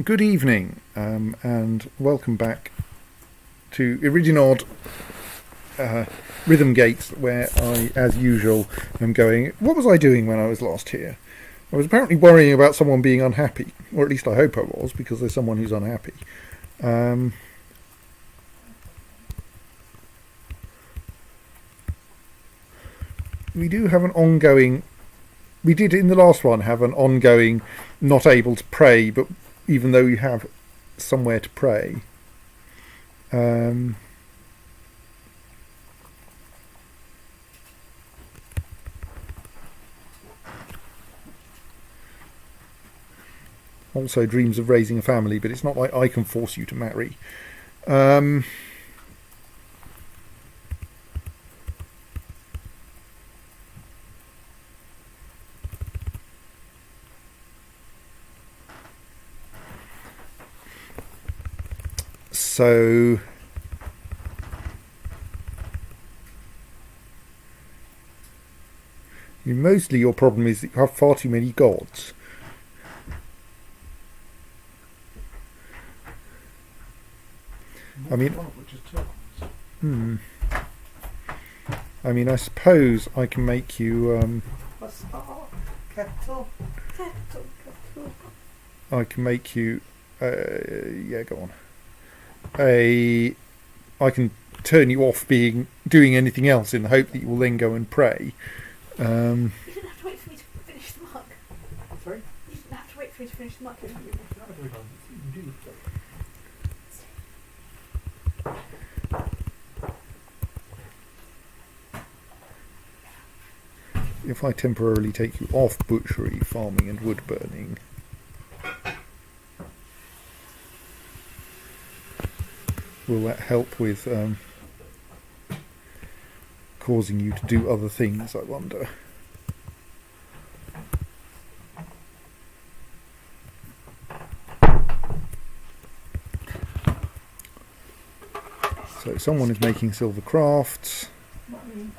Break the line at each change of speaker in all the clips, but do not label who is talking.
Good evening, and welcome back to Iridinod Rhythmgates, where I, as usual, am going. What was I doing when I was last here? I was apparently worrying about someone being unhappy, or at least I hope I was, because there's someone who's unhappy. We do have an ongoing. We did in the last one have an ongoing, not able to pray, but even though you have somewhere to pray. Also dreams of raising a family, but it's not like I can force you to marry. So mostly your problem is that you have far too many gods. I mean, I suppose I can make you. I can make you. Yeah, go on. I can turn you off doing anything else in the hope that you will then go and pray.
You didn't have to wait for me to finish the mug.
Sorry?
You didn't have to wait for me to finish the mug.
If I temporarily take you off butchery, farming and wood burning, will that help with causing you to do other things, I wonder? So someone is making silver crafts.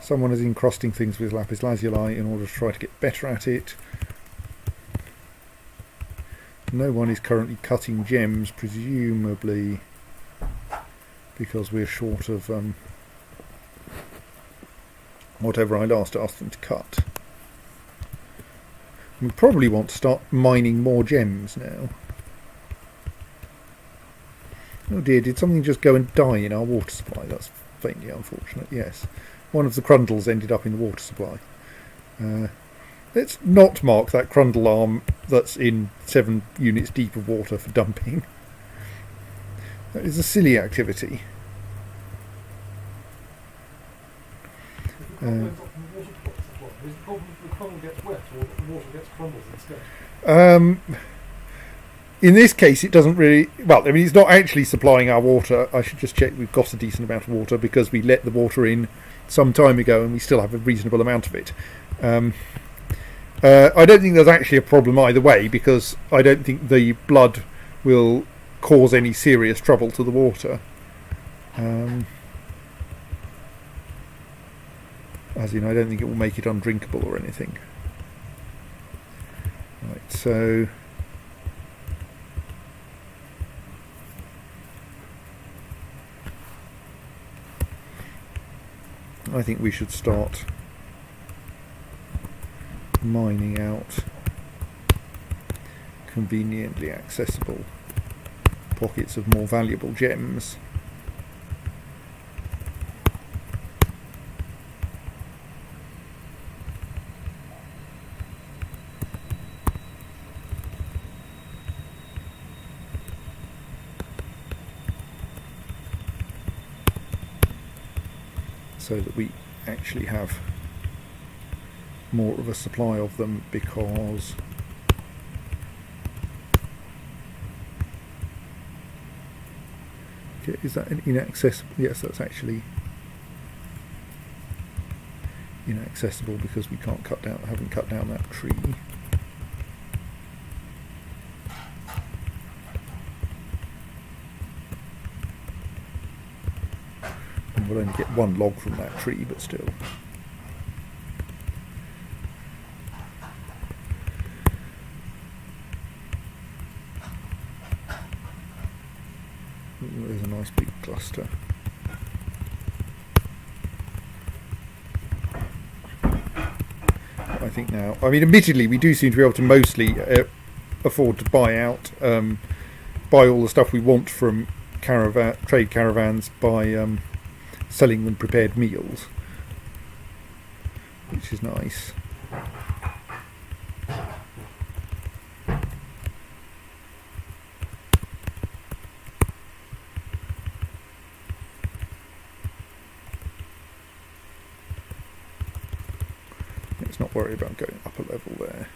Someone is encrusting things with lapis lazuli in order to try to get better at it. No one is currently cutting gems, presumably because we're short of whatever I last asked them to cut. We probably want to start mining more gems now. Oh dear, did something just go and die in our water supply? That's faintly unfortunate, yes. One of the crundles ended up in the water supply. Let's not mark that crundle arm that's in 7 units deep of water for dumping. That is a silly activity. In this case, it doesn't really. Well, I mean, it's not actually supplying our water. I should just check we've got a decent amount of water because we let the water in some time ago and we still have a reasonable amount of it. I don't think there's actually a problem either way because I don't think the blood will cause any serious trouble to the water. As in, I don't think it will make it undrinkable or anything. Right, so I think we should start mining out conveniently accessible pockets of more valuable gems. So that we actually have more of a supply of them, because is that an inaccessible? Yes, that's actually inaccessible because we haven't cut down that tree. We'll only get one log from that tree, but still. There's a nice big cluster. I think now, I mean, admittedly, we do seem to be able to mostly afford to buy all the stuff we want from trade caravans by selling them prepared meals, which is nice. Let's not worry about going up a level there.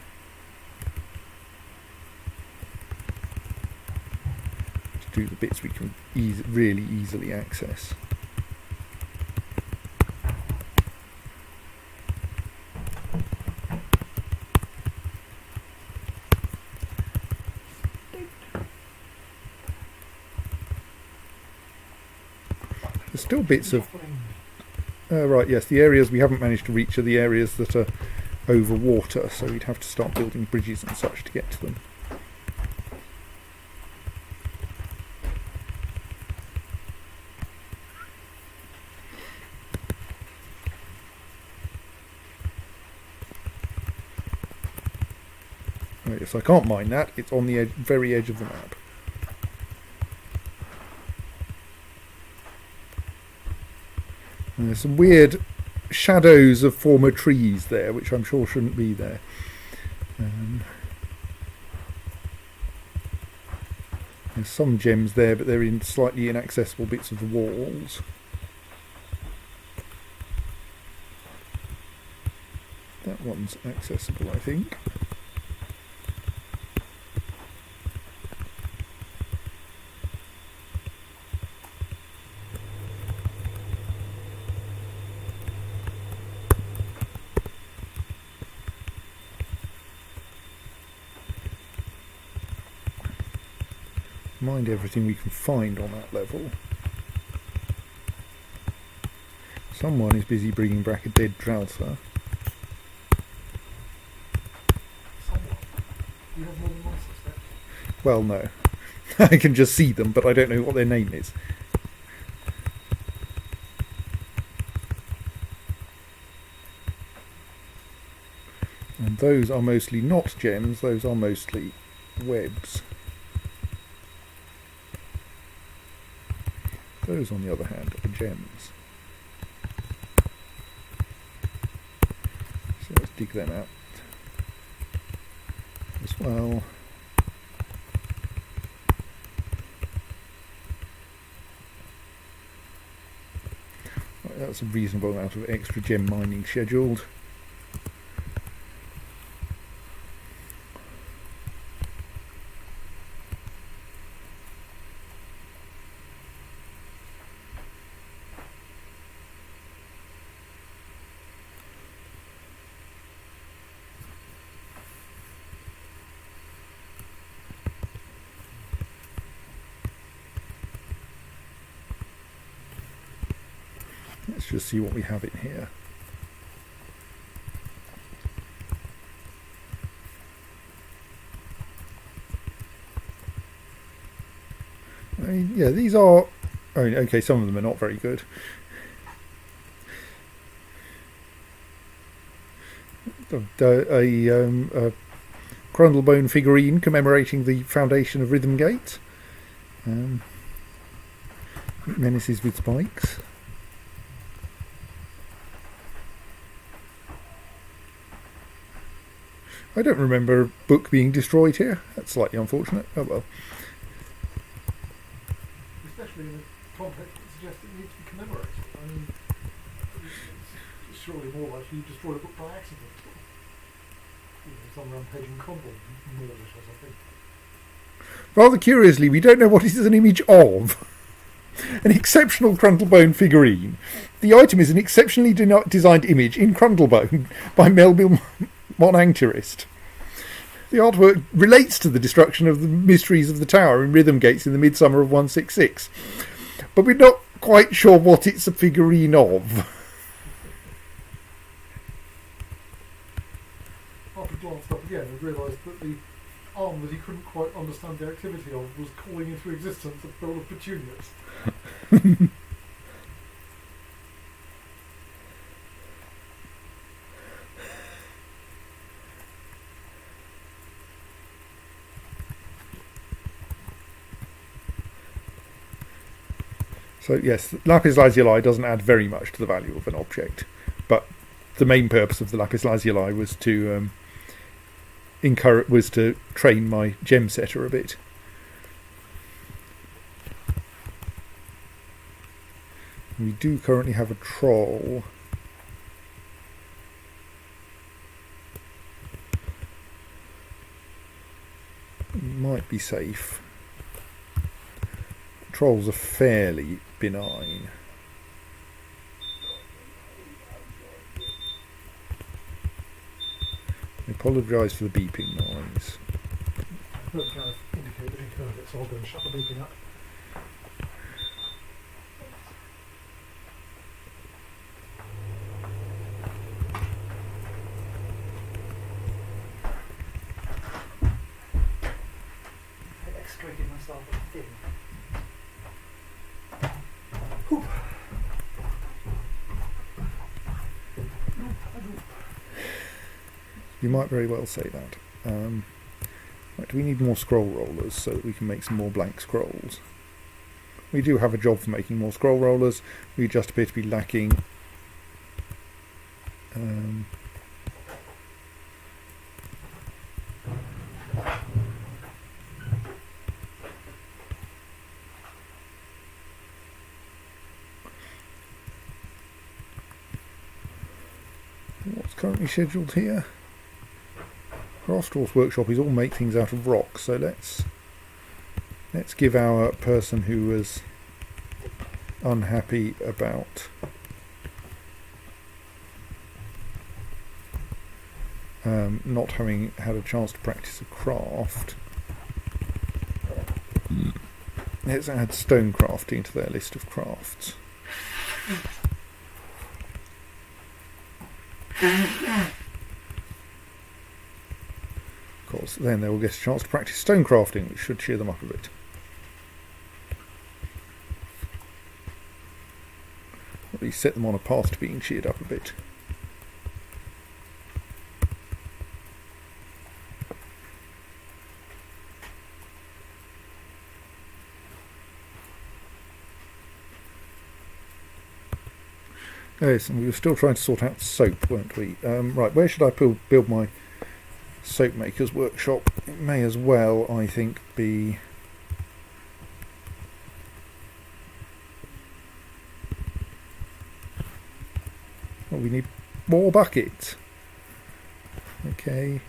To do the bits we can really easily access. There's still bits of... right, yes, the areas we haven't managed to reach are the areas that are over water, so we'd have to start building bridges and such to get to them. Oh, yes, I can't mine that. It's on the very edge of the map. And there's some weird shadows of former trees there, which I'm sure shouldn't be there. There's some gems there, but they're in slightly inaccessible bits of the walls. That one's accessible, I think. Mind everything we can find on that level. Someone is busy bringing back a dead Draltha.
You have more than one suspect?
Well, no. I can just see them, but I don't know what their name is. And those are mostly not gems, those are mostly webs. Those, on the other hand, are gems. So let's dig them out as well. Right, that's a reasonable amount of extra gem mining scheduled. Let's just see what we have in here. I mean, yeah, these are... I mean, okay, some of them are not very good. A Crundlebone figurine commemorating the foundation of Rhythmgates. Menaces with spikes. I don't remember a book being destroyed here. That's slightly unfortunate. Oh well.
Especially in a context that suggests it needs to be commemorated. I mean, it's surely more likely you destroyed a book by accident. You know, some rampaging condom murders or something.
Rather curiously, we don't know what it is an image of. An exceptional Crundlebone figurine. The item is an exceptionally designed image in Crundlebone by Melville Monancturist. The artwork relates to the destruction of the mysteries of the tower in Rhythmgates in the midsummer of 166, but we're not quite sure what it's a figurine of.
After glanced up again and realised that the arm that he couldn't quite understand the activity of was calling into existence a bowl of petunias.
So yes, lapis lazuli doesn't add very much to the value of an object, but the main purpose of the lapis lazuli was to train my gem setter a bit. We do currently have a troll. Might be safe. Trolls are fairly benign. I apologise for the beeping noise.
But the guys indicate that he heard it, so I'll go and shut the beeping up. I excreted myself at the thin.
You might very well say that. Right, do we need more scroll rollers so that we can make some more blank scrolls? We do have a job for making more scroll rollers. We just appear to be lacking what's currently scheduled here. Craftsdwarf's workshop is all make things out of rock, so let's give our person who was unhappy about not having had a chance to practice a craft. Let's add stone crafting to their list of crafts. Of course, then they will get a chance to practice stone crafting, which should cheer them up a bit. At least set them on a path to being cheered up a bit. Yes, and we were still trying to sort out soap, weren't we? Right, where should I build my soap maker's workshop? It may as well, I think, be... Oh, we need more buckets. Okay.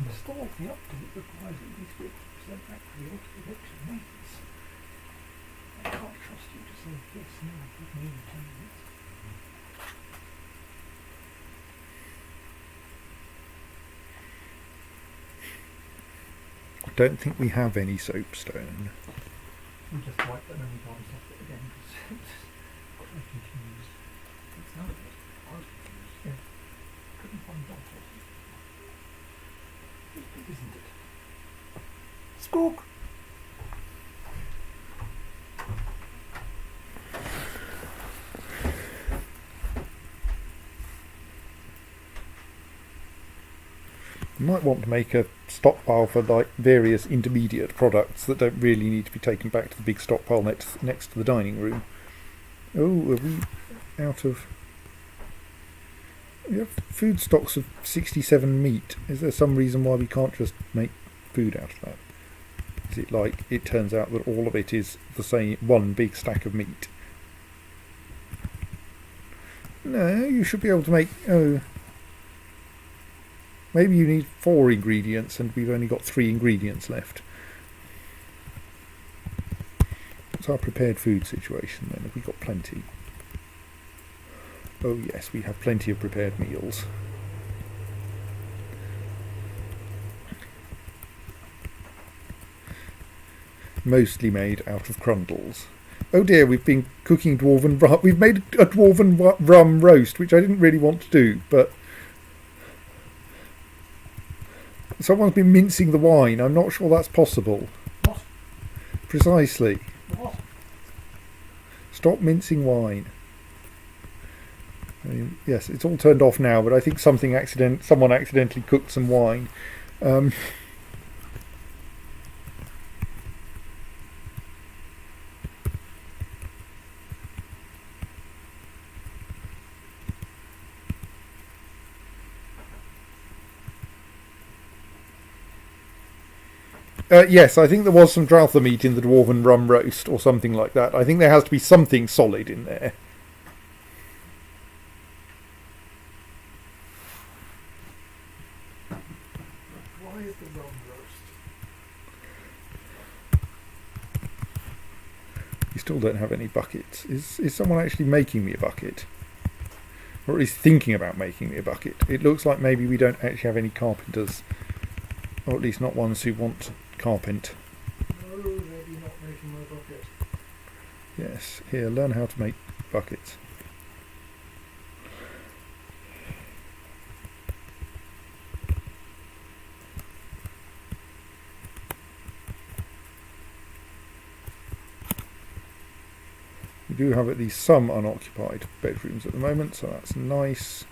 Install the update requires at least 50% factory auto-election maintenance. I can't trust you to say yes now, give me in 10 minutes.
I don't think we have any soapstone.
We just wiped that many times off it again because it's quite confused. It's none of it. I was confused. Yeah. Couldn't find bottles. It's big, isn't it? Squawk!
You might want to make a stockpile for like various intermediate products that don't really need to be taken back to the big stockpile next to the dining room. Oh, are we out of... We have food stocks of 67 meat. Is there some reason why we can't just make food out of that? Is it like it turns out that all of it is the same one big stack of meat? No, you should be able to make... Oh... Maybe you need 4 ingredients and we've only got 3 ingredients left. What's our prepared food situation then? Have we got plenty? Oh yes, we have plenty of prepared meals. Mostly made out of crundles. Oh dear, we've been cooking dwarven rum. We've made a dwarven rum roast, which I didn't really want to do, but someone's been mincing the wine. I'm not sure that's possible.
What?
Precisely.
What?
Stop mincing wine. I mean, yes, it's all turned off now, but I think someone accidentally cooked some wine. Yes, I think there was some drouther meat in the dwarven rum roast or something like that. I think there has to be something solid in there.
Why is the rum roast?
You still don't have any buckets. Is someone actually making me a bucket? Or at least thinking about making me a bucket? It looks like maybe we don't actually have any carpenters. Or at least not ones who want carpent.
No, maybe not making my bucket.
Yes, here, learn how to make buckets. We do have at least some unoccupied bedrooms at the moment, so that's nice.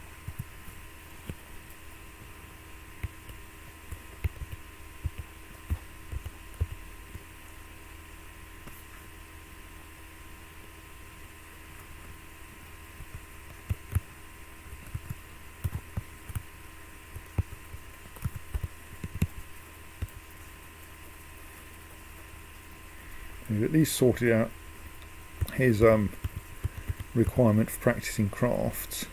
We've at least sorted out his requirement for practicing crafts.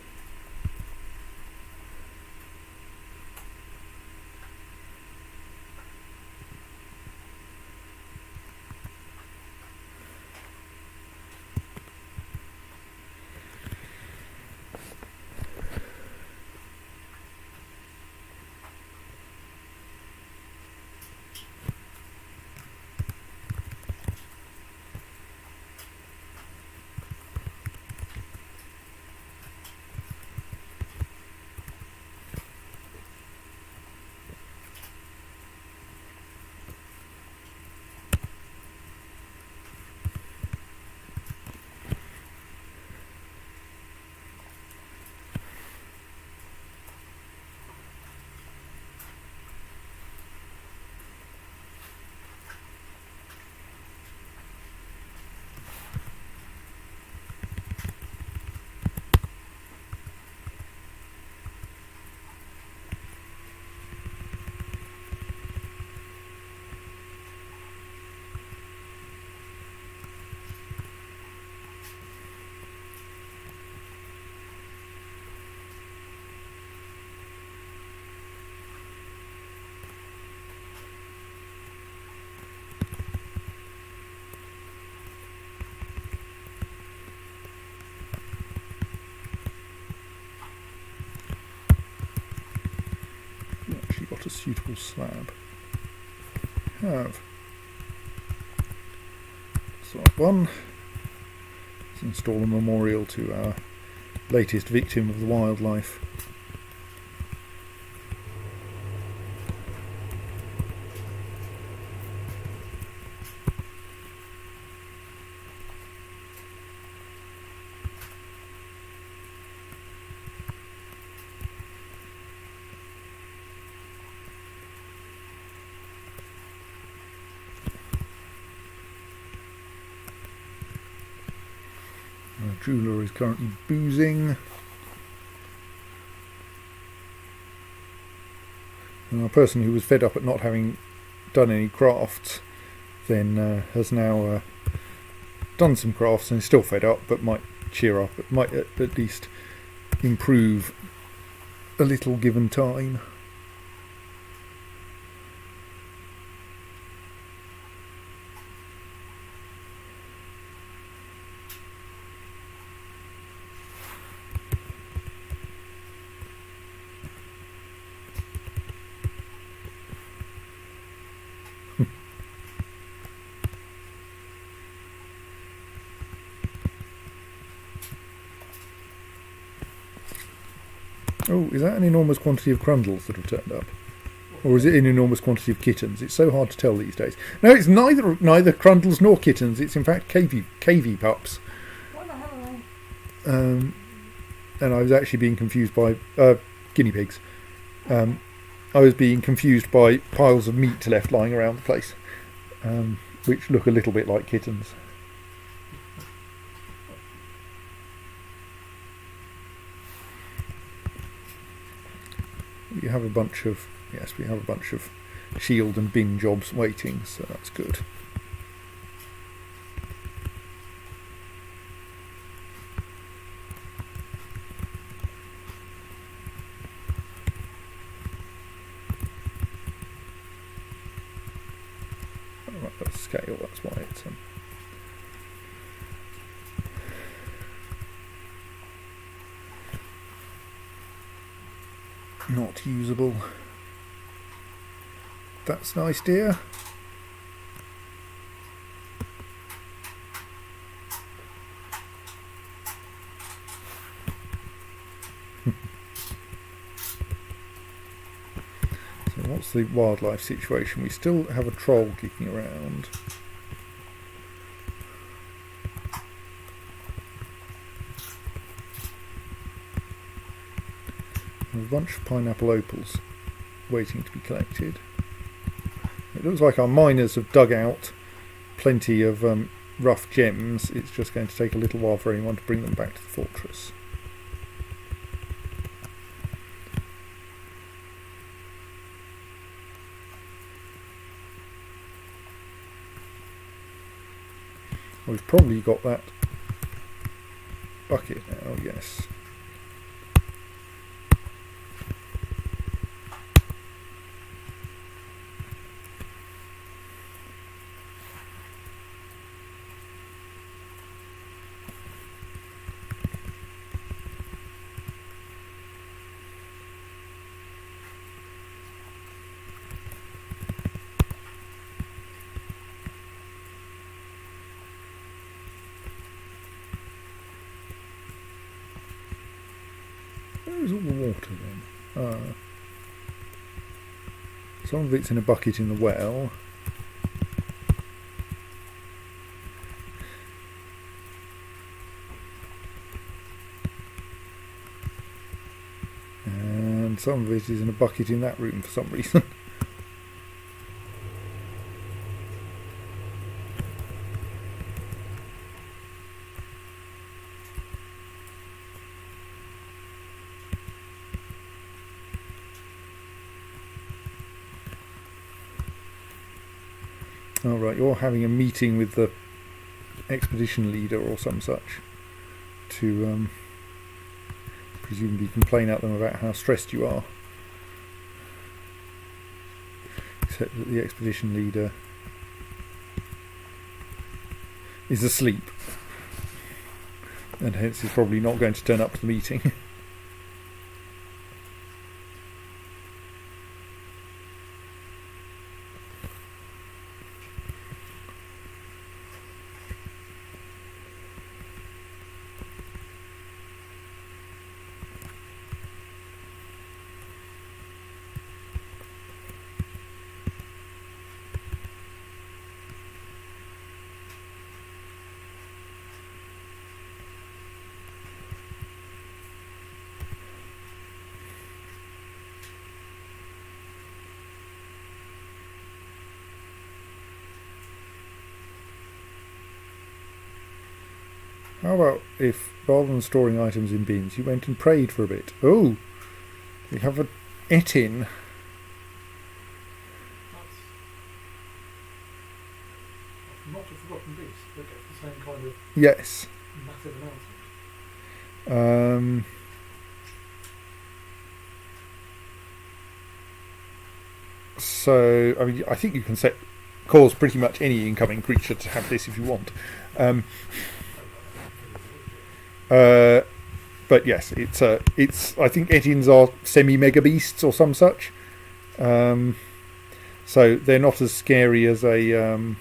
Actually got a suitable slab. Have. So one. Let's install a memorial to our latest victim of the wildlife. Our jeweller is currently boozing. And our person who was fed up at not having done any crafts then has now done some crafts and is still fed up, but might cheer up. It might at least improve a little given time. Oh, is that an enormous quantity of grundles that have turned up? Or is it an enormous quantity of kittens? It's so hard to tell these days. No, it's neither grundles nor kittens. It's in fact cavey pups.
What the hell are they?
And I was actually being confused by guinea pigs. I was being confused by piles of meat left lying around the place, which look a little bit like kittens. We have a bunch of shield and bin jobs waiting, so that's good. Right, that's scale, that's why it's not usable. That's nice, dear. So what's the wildlife situation? We still have a troll kicking around. A bunch of pineapple opals waiting to be collected. It looks like our miners have dug out plenty of rough gems. It's just going to take a little while for anyone to bring them back to the fortress. We've probably got that bucket now, yes. Where's all the water then? Some of it's in a bucket in the well. And some of it is in a bucket in that room for some reason. All right, you're having a meeting with the expedition leader or some such to presumably complain at them about how stressed you are. Except that the expedition leader is asleep and hence is probably not going to turn up to the meeting. How about if, rather than storing items in bins, you went and prayed for a bit? Oh, we have a etin.
That's not a forgotten beast that gets the same kind of
Yes.
massive announcement.
So, I mean, I think you can cause pretty much any incoming creature to have this if you want. But yes, it's. I think etins are semi-mega beasts or some such. So they're not as scary as a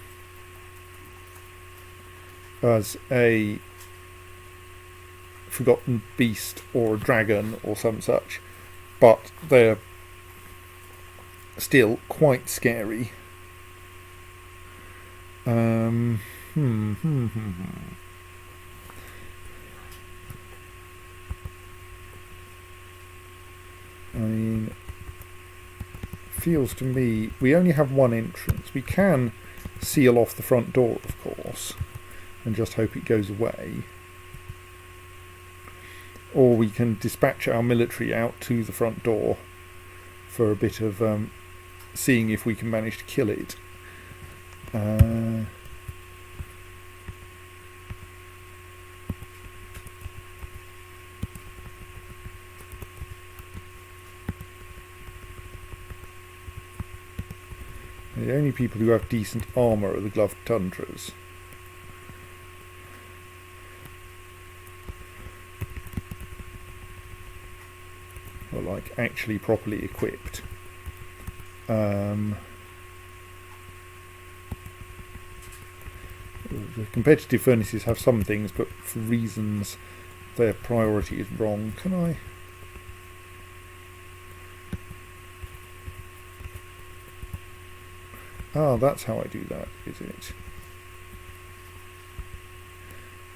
forgotten beast or a dragon or some such. but they're still quite scary. I mean, feels to me we only have one entrance. We can seal off the front door, of course, and just hope it goes away. Or we can dispatch our military out to the front door for a bit of seeing if we can manage to kill it. The only people who have decent armour are the gloved tundras. Or like actually properly equipped. The competitive furnaces have some things, but for reasons their priority is wrong. Can I? Ah, that's how I do that, is it?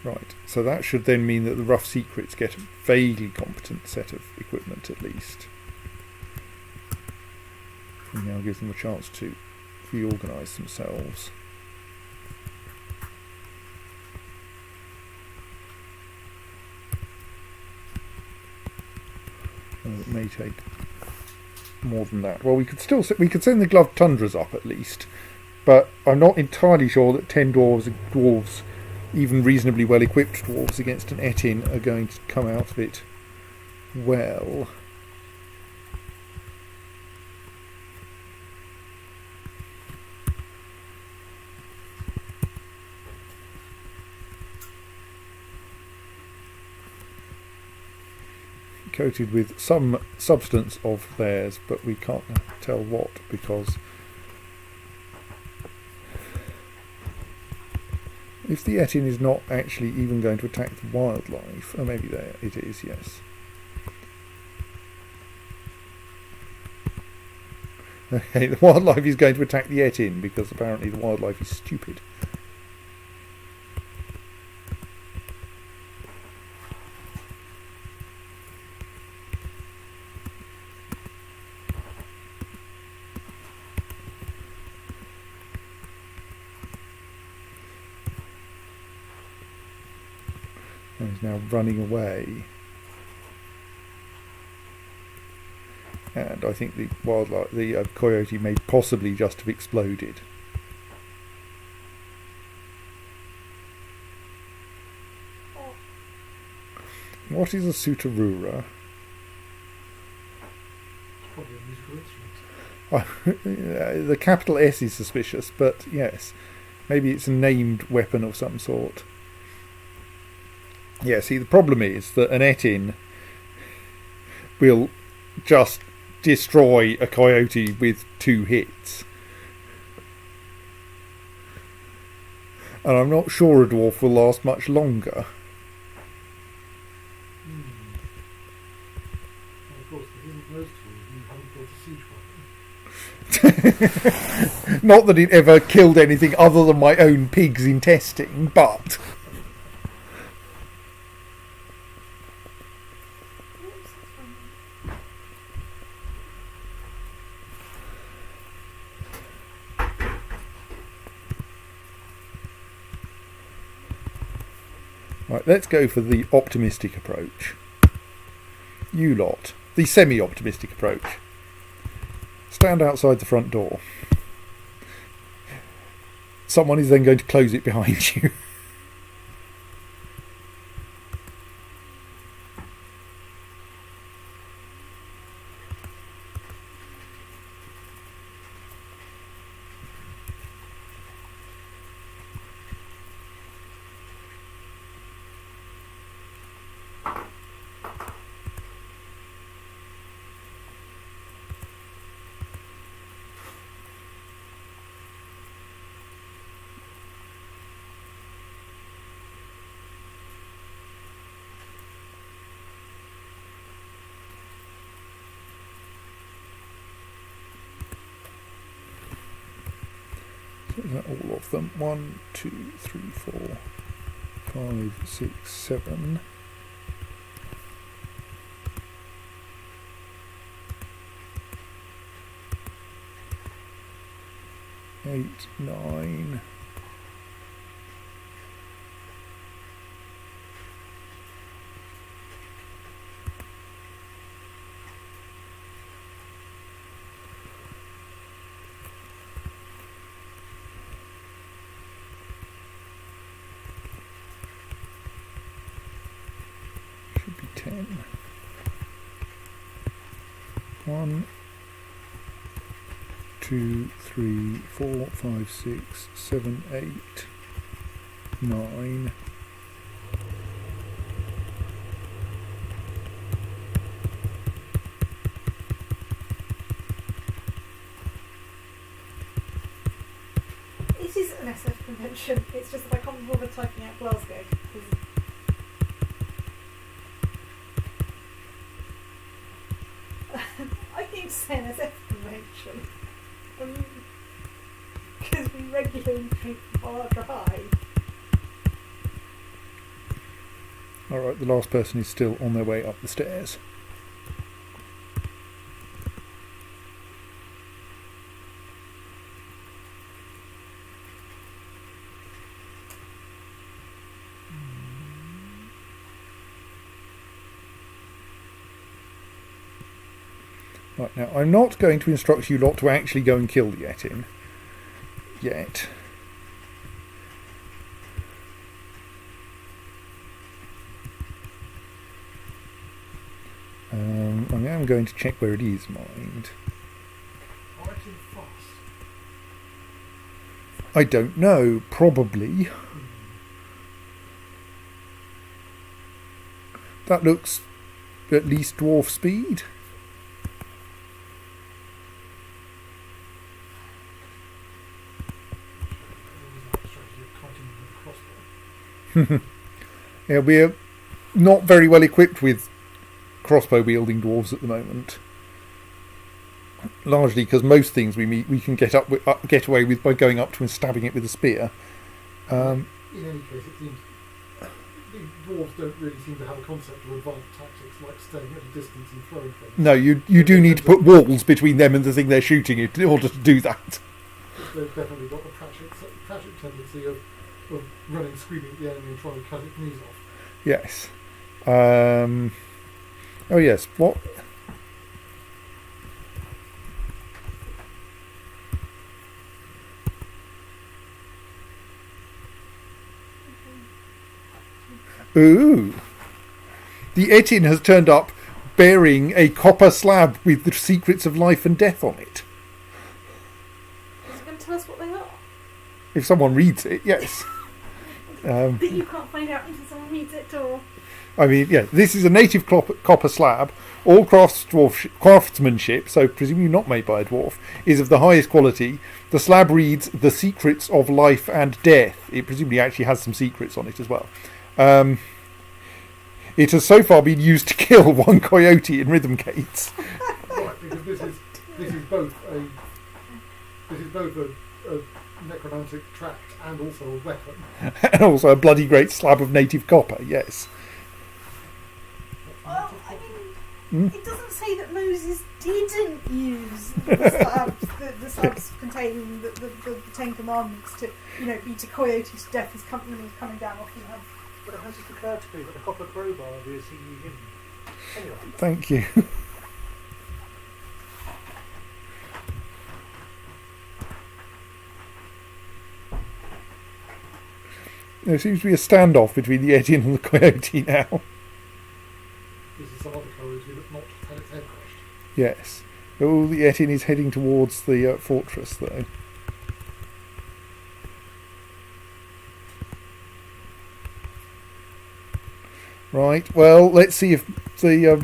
Right, so that should then mean that the rough secrets get a vaguely competent set of equipment at least. And now gives them a chance to reorganise themselves. It may take more than that. Well, we could send the gloved tundras up at least, but I'm not entirely sure that 10 dwarves, even reasonably well equipped dwarves against an Etin, are going to come out of it well. Coated with some substance of theirs, but we can't tell what, because if the Etin is not actually even going to attack the wildlife, oh, maybe there it is, yes. Okay, the wildlife is going to attack the Etin because apparently the wildlife is stupid. And is now running away. And I think the coyote may possibly just have exploded. What is a sutarura?
Probably a musical instrument.
The capital S is suspicious, but yes, maybe it's a named weapon of some sort. Yeah, see, the problem is that an Etin will just destroy a coyote with 2 hits. And I'm not sure a dwarf will last much longer.
And of course, if you those tools, you haven't built a siege weapon.
Not that it ever killed anything other than my own pigs in testing, but... Right, let's go for the optimistic approach. You lot. The semi-optimistic approach. Stand outside the front door. Someone is then going to close it behind you. So is that all of them? 1, 2, 3, 4, 5, 6, 7. 8, 9. Should be 10. 1, 2, 3, 4, 5, 6, 7, 8, 9.
It is an SF convention. It's just that I can't bother typing out Glasgow. 'Cause I need to say an SF convention. Because we regularly drink bar dry.
Alright, the last person is still on their way up the stairs. Right, now I'm not going to instruct you lot to actually go and kill the Yetin yet. I am going to check where it is, mind.
Writing fast.
I don't know, probably. That looks at least dwarf speed. Yeah, we're not very well equipped with crossbow wielding dwarves at the moment. Largely because most things we meet we can get away with by going up to and stabbing it with a spear.
In any case, it seems the dwarves don't really seem to have a concept of advanced tactics like staying at a distance and throwing things.
No, you do need to put walls between them and the thing they're shooting in order to do that.
They've definitely got the Pratchett tendency of running, screaming at the enemy and trying to cut its knees off.
Yes. Oh yes. What? Ooh. The Etin has turned up bearing a copper slab with the secrets of life and death on it.
Is it going to tell us what they are?
If someone reads it, yes.
That you can't find out until someone reads it, or...
I mean, yeah, this is a native copper slab. All craftsmanship, so presumably not made by a dwarf, is of the highest quality. The slab reads "The Secrets of Life and Death." It presumably actually has some secrets on it as well. It has so far been used to kill one coyote in Rhythmgates.
Right, because this is both a necromantic tract and also a weapon.
And also a bloody great slab of native copper, yes.
Well, I mean, it doesn't say that Moses didn't use the slabs containing the Ten Commandments to, be to coyotes to death as company was coming down off the land.
But it hasn't occurred to me that the copper crowbar is hidden. Anyway.
Thank you. There seems to be a standoff between the Etin and the coyote now.
This is some other coyote that's not had its head crushed.
Yes. Oh, the Etin is heading towards the fortress, though. Right. Well, let's see if the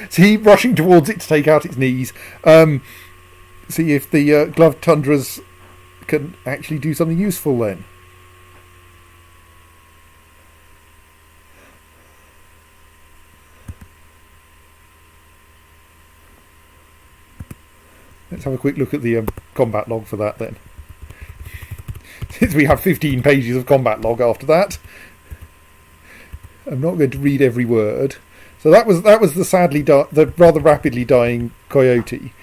see rushing towards it to take out its knees. See if the gloved tundras can actually do something useful then. Let's have a quick look at the combat log for that then. we have 15 pages of combat log after that. I'm not going to read every word. So that was the the rather rapidly dying coyote.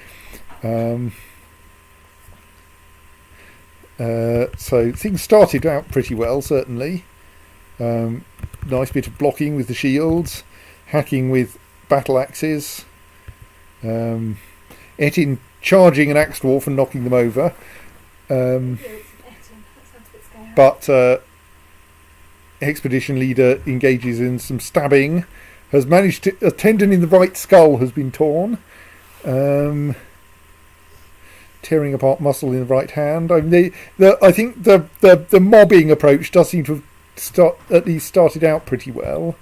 So things started out pretty well, certainly. Nice bit of blocking with the shields, hacking with battle axes. Etin charging an axe dwarf and knocking them over. But expedition leader engages in some stabbing. Has managed to... A tendon in the right skull has been torn. Tearing apart muscle in the right hand. I mean, I think the mobbing approach does seem to have at least started out pretty well.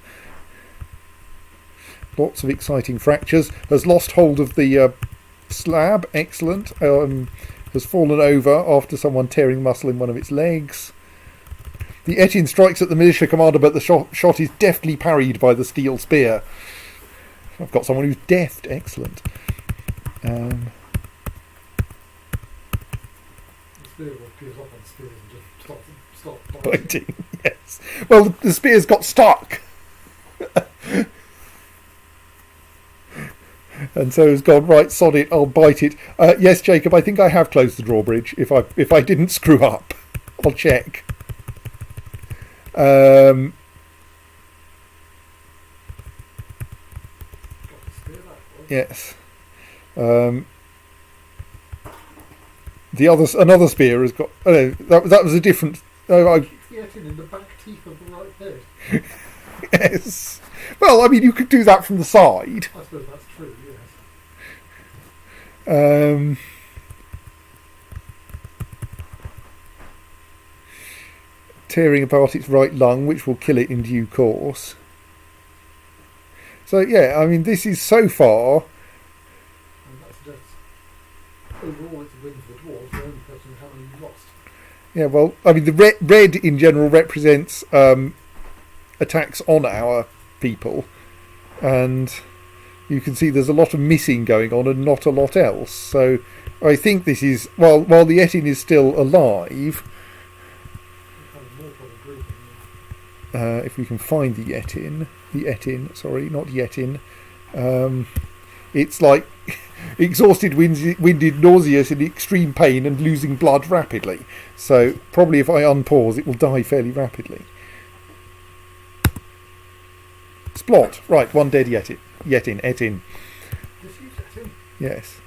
Lots of exciting fractures. Has lost hold of the slab. Excellent. Has fallen over after someone tearing muscle in one of its legs. The Etin strikes at the militia commander, but the shot is deftly parried by the steel spear. I've got someone who's deft. Excellent.
The spear will pierce off on spears and just stop
biting. Yes. Well, the spear's got stuck. And so has gone, right, sod it, I'll bite it. Yes, Jacob, I think I have closed the drawbridge. If I didn't screw up, I'll check. Yes. Another spear has got. Oh no, that was a different.
Keeps the Etin in the back teeth of the right head.
Yes. Well, I mean, you could do that from the side.
I suppose that's true. Yes.
Tearing apart its right lung, which will kill it in due course. So yeah, I mean, this is so far.
And that suggests overall it's a win for the dwarves. The only question is how many you've lost.
Yeah, well, I mean, the red in general represents attacks on our people, and you can see there's a lot of missing going on and not a lot else. So I think this is while the Etin is still alive. If we can find the Etin, sorry, not Yetin. It's like exhausted, winded, nauseous, in extreme pain and losing blood rapidly. So probably if I unpause, it will die fairly rapidly. Splot. Right, one dead Etin.
Etin.
Yes.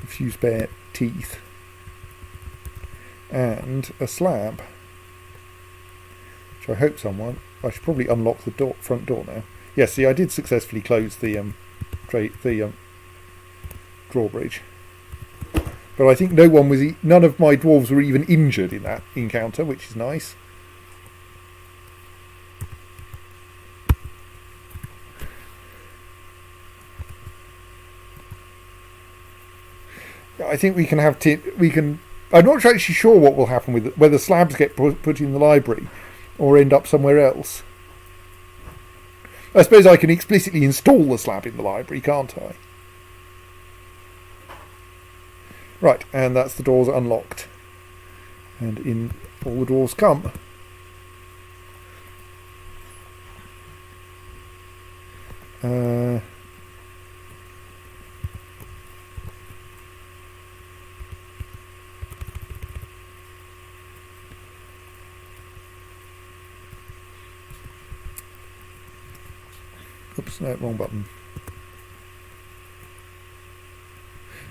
A few spare teeth. And a slab. Which I hope I should probably unlock the front door now. Yes, see, I did successfully close the drawbridge. But I think none of my dwarves were even injured in that encounter, which is nice. I think we can have I'm not actually sure what will happen with it, whether slabs get put in the library or end up somewhere else. I suppose I can explicitly install the slab in the library, can't I? Right, and that's the doors unlocked. And in all the dwarves come. Oops, no, wrong button.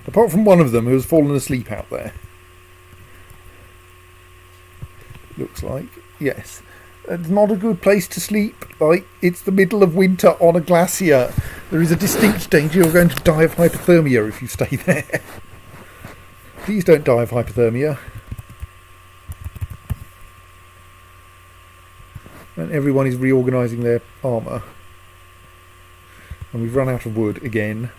Apart from one of them who has fallen asleep out there. Looks like. Yes. It's not a good place to sleep. Like, it's the middle of winter on a glacier. There is a distinct danger you're going to die of hypothermia if you stay there. Please don't die of hypothermia. And everyone is reorganising their armour. And we've run out of wood again.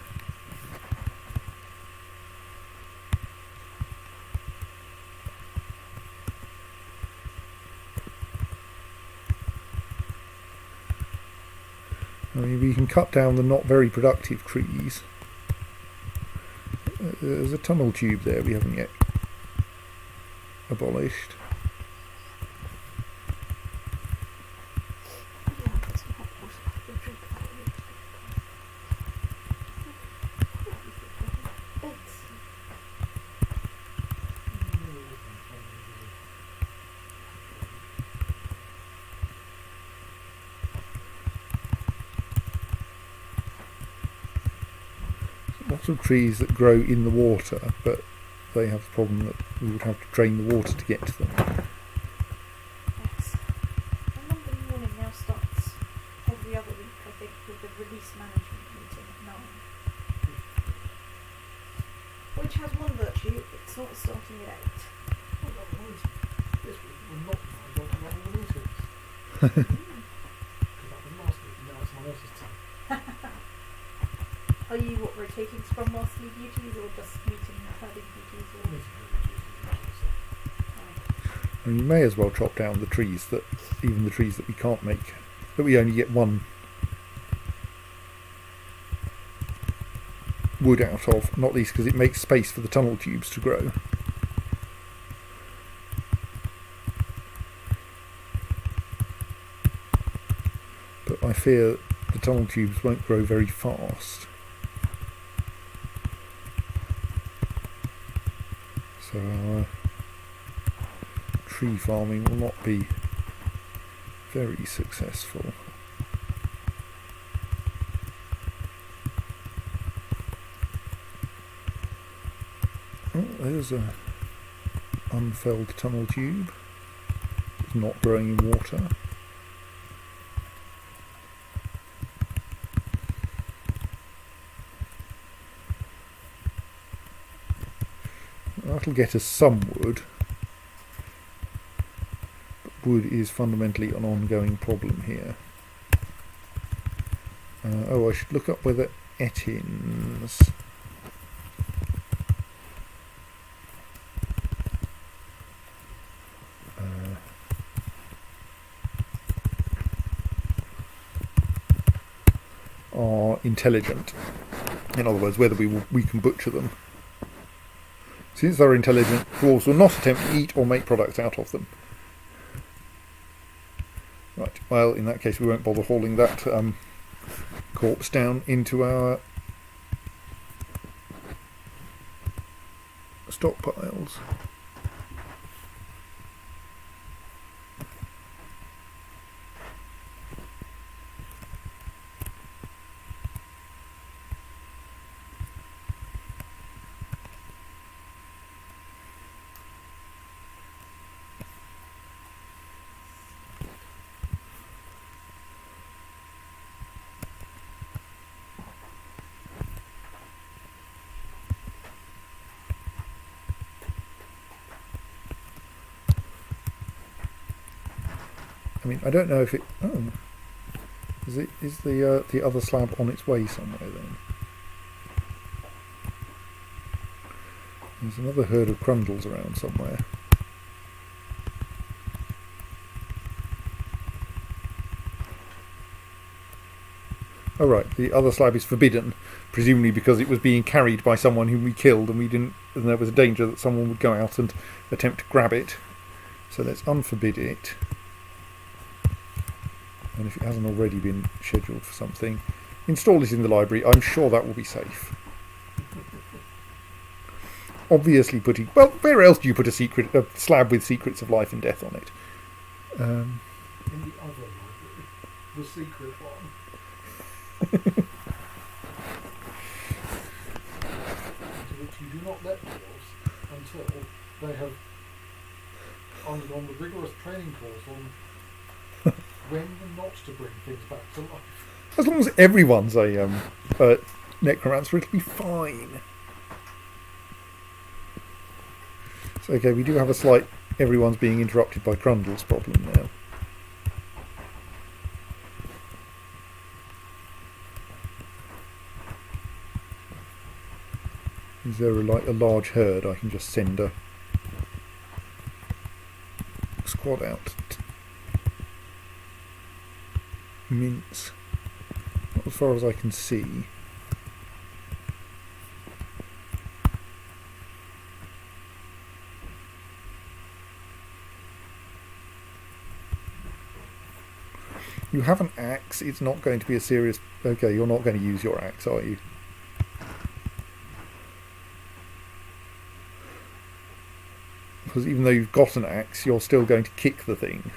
I mean, we can cut down the not very productive trees. There's a tunnel tube there we haven't yet abolished. Lots of trees that grow in the water, but they have the problem that we would have to drain the water to get to them.
Yes. The Monday morning now starts every other week, I think, with the release management meeting at 9. Which has one virtue, it's not starting at 8.
Well, otherwise, this week we're not going to meetings. Because that was last week, and now it's someone else's turn.
Are you rotating Scrum Masterly duties or just meeting herding duties? Or?
And you may as well chop down the trees even the trees that we can't make, that we only get one wood out of, not least because it makes space for the tunnel tubes to grow. But I fear the tunnel tubes won't grow very fast. So our tree farming will not be very successful. Oh, there's a unfelled tunnel tube. It's not growing in water. That'll get us some wood. But wood is fundamentally an ongoing problem here. I should look up whether etins are intelligent. In other words, whether we can butcher them. Since they're intelligent, dwarves will not attempt to eat or make products out of them. Right, well, in that case we won't bother hauling that corpse down into our stockpiles. I mean, I don't know if it. Oh, is the other slab on its way somewhere then? There's another herd of crundles around somewhere. Oh right, the other slab is forbidden, presumably because it was being carried by someone whom we killed, and we didn't. And there was a danger that someone would go out and attempt to grab it. So let's unforbid it. And if it hasn't already been scheduled for something, install it in the library. I'm sure that will be safe. Obviously putting... Well, where else do you put a slab with secrets of life and death on it?
In the other library. The secret one. To which you do not let dwarves until they have undergone the rigorous training course on when and not to bring things back to life.
As long as everyone's a necromancer, it'll be fine. So, okay, we do have a slight everyone's being interrupted by Crundles problem now. Is there like a large herd I can just send a squad out to mince? Not as far as I can see. You have an axe, it's not going to be a serious... Okay, you're not going to use your axe, are you? Because even though you've got an axe, you're still going to kick the thing.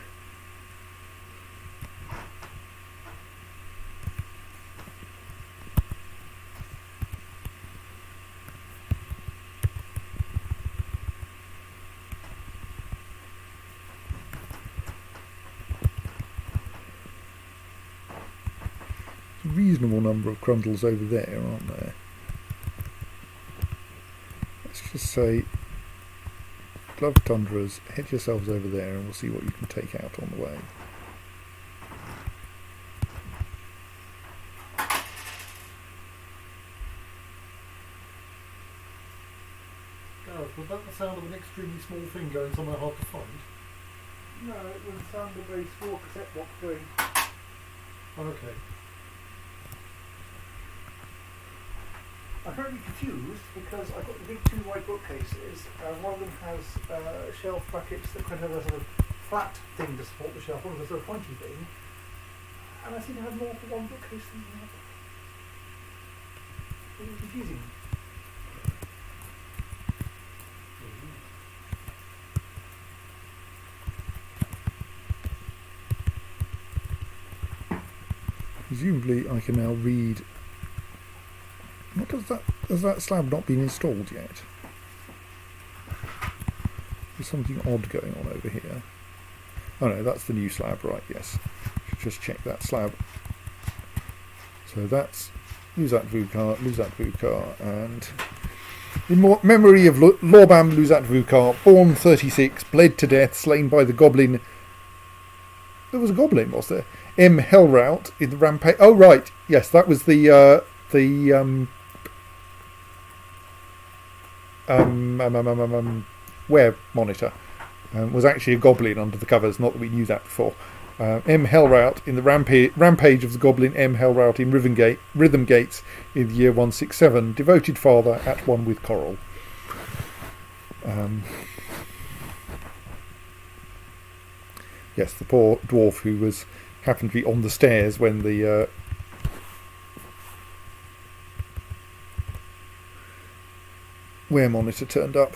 A reasonable number of Crundles over there, aren't there? Let's just say, Gloved Tundras, head yourselves over there and we'll see what you can take out on the way.
Gareth, was that the sound of an extremely small thing going somewhere hard to find?
No, it was the sound of a very small cassette box going.
Okay.
I'm very confused because I've got the big two white bookcases. One of them has shelf brackets that kind of have a sort of flat thing to support the shelf, one of them has a pointy thing. And I seem to have more for one bookcase than the other. It was confusing.
Presumably I can now read... What does that... Has that slab not been installed yet? There's something odd going on over here. Oh no, that's the new slab, right, yes. Should just check that slab. So that's Luzat Vukar, and in memory of Lorbam Luzat Vukar, born 36, bled to death, slain by the goblin. There was a goblin, was there? M. Hellrout in the rampage. Oh right, yes, that was the Web monitor. Was actually a goblin under the covers, not that we knew that before. M. Hellrout in the rampage of the goblin M. Hellrout in Rhythmgates in the year 167. Devoted father at one with Coral. Yes, the poor dwarf who happened to be on the stairs when the Ware monitor turned up.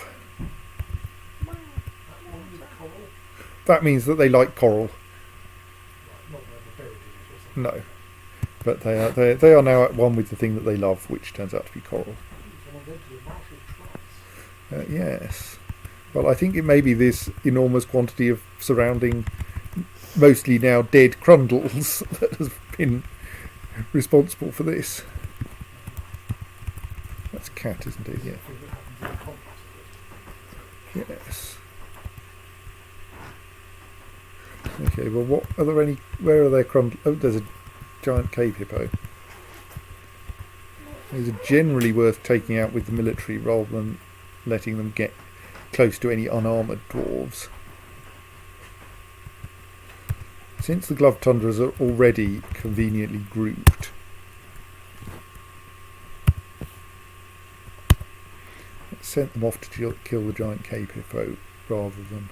That means that they like Coral. No, but they are now at one with the thing that they love, which turns out to be Coral. Yes. Well, I think it may be this enormous quantity of surrounding, mostly now dead Crundles that has been responsible for this. That's a cat, isn't it? Yeah. Yes. Okay, well, what are there any? Where are there Crundles? Oh, there's a giant cave hippo. These are generally worth taking out with the military rather than letting them get close to any unarmoured dwarves. Since the Gloved Tundras are already conveniently grouped, let's send them off to kill the giant cave hippo rather than...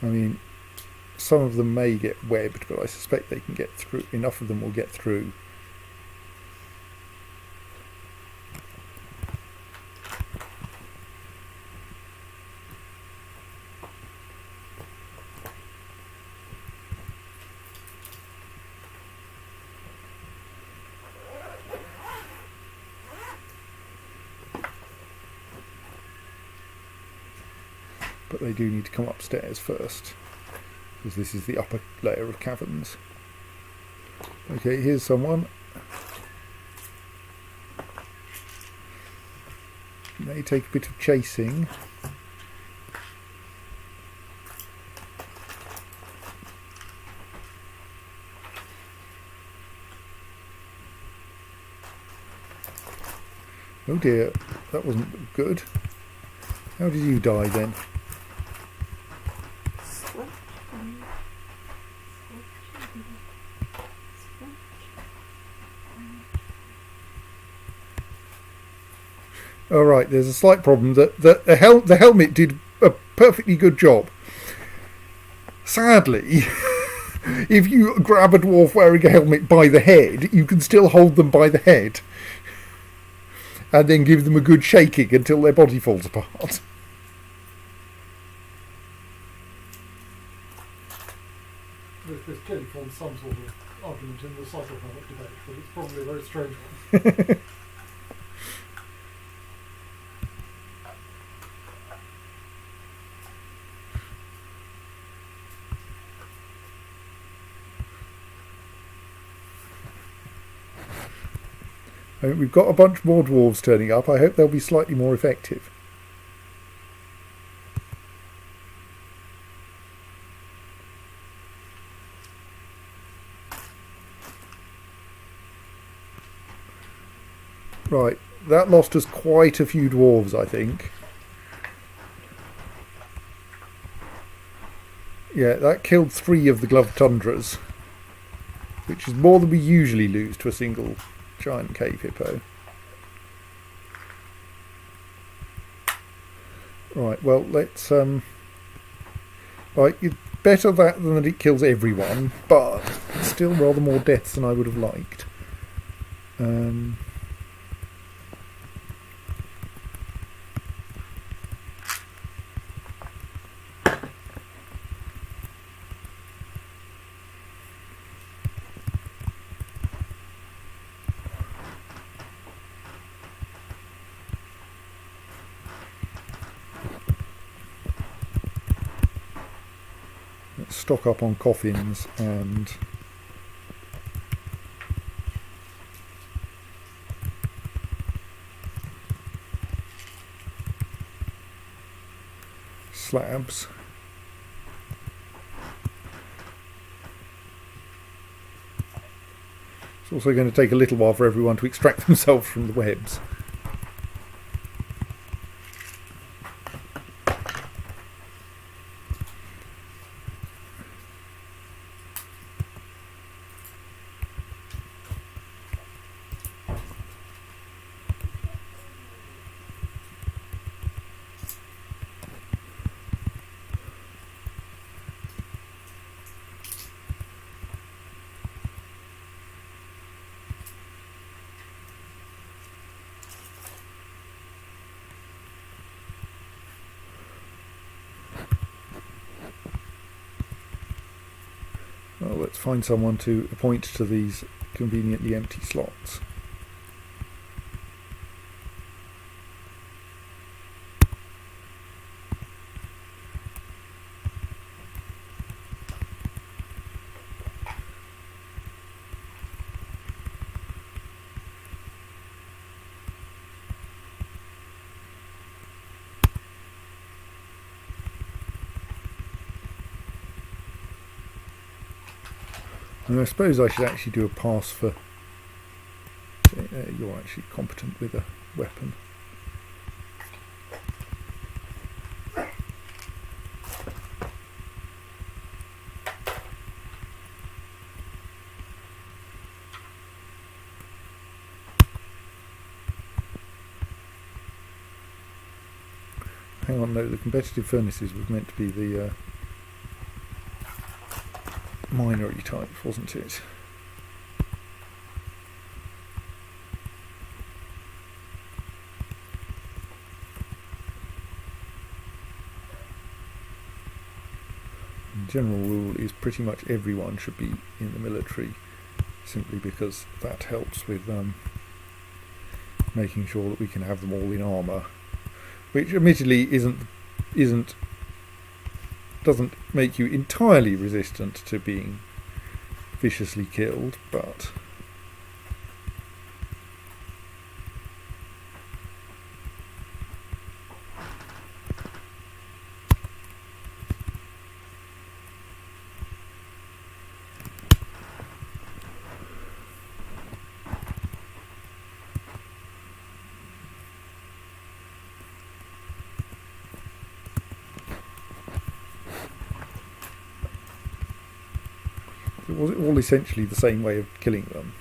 I mean, some of them may get webbed, but I suspect they can get through. Enough of them will get through. But they do need to come upstairs first, because this is the upper layer of caverns. Okay, here's someone. May take a bit of chasing. Oh dear, that wasn't good. How did you die then? All right, there's a slight problem that the helmet did a perfectly good job. Sadly, if you grab a dwarf wearing a helmet by the head, you can still hold them by the head and then give them a good shaking until their body falls apart.
There's clearly formed some sort of argument in the cycle helmet debate, but it's probably a very strange one.
We've got a bunch more dwarves turning up. I hope they'll be slightly more effective. Right, that lost us quite a few dwarves, I think. Yeah, that killed 3 of the gloved tundras, which is more than we usually lose to a single giant cave hippo. Right, well, let's right, it's better that than that it kills everyone, but still rather more deaths than I would have liked. Stock up on coffins and slabs. It's also going to take a little while for everyone to extract themselves from the webs. Well, let's find someone to appoint to these conveniently empty slots. And I suppose I should actually do a pass for... you're actually competent with a weapon. Hang on, no, the competitive furnaces was meant to be the minery type, wasn't it? The general rule is pretty much everyone should be in the military, simply because that helps with making sure that we can have them all in armour, which admittedly doesn't make you entirely resistant to being viciously killed, but It was all essentially the same way of killing them.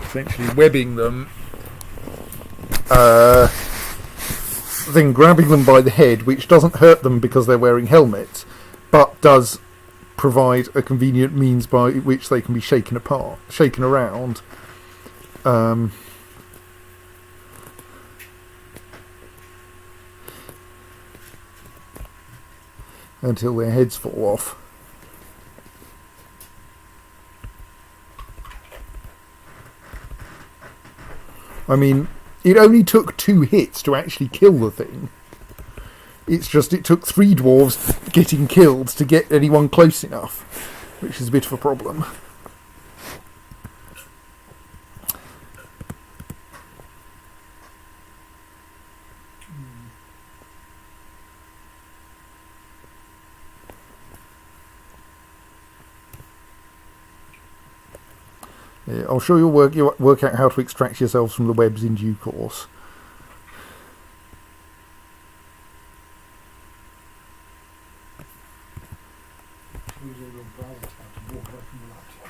Essentially webbing them, then grabbing them by the head, which doesn't hurt them because they're wearing helmets, but does provide a convenient means by which they can be shaken around. Until their heads fall off. I mean, it only took 2 hits to actually kill the thing. It's just it took 3 dwarves getting killed to get anyone close enough, which is a bit of a problem. Yeah, I'll show you work out how to extract yourselves from the webs in due course.
Use all your browser tabs and walk away from the laptop.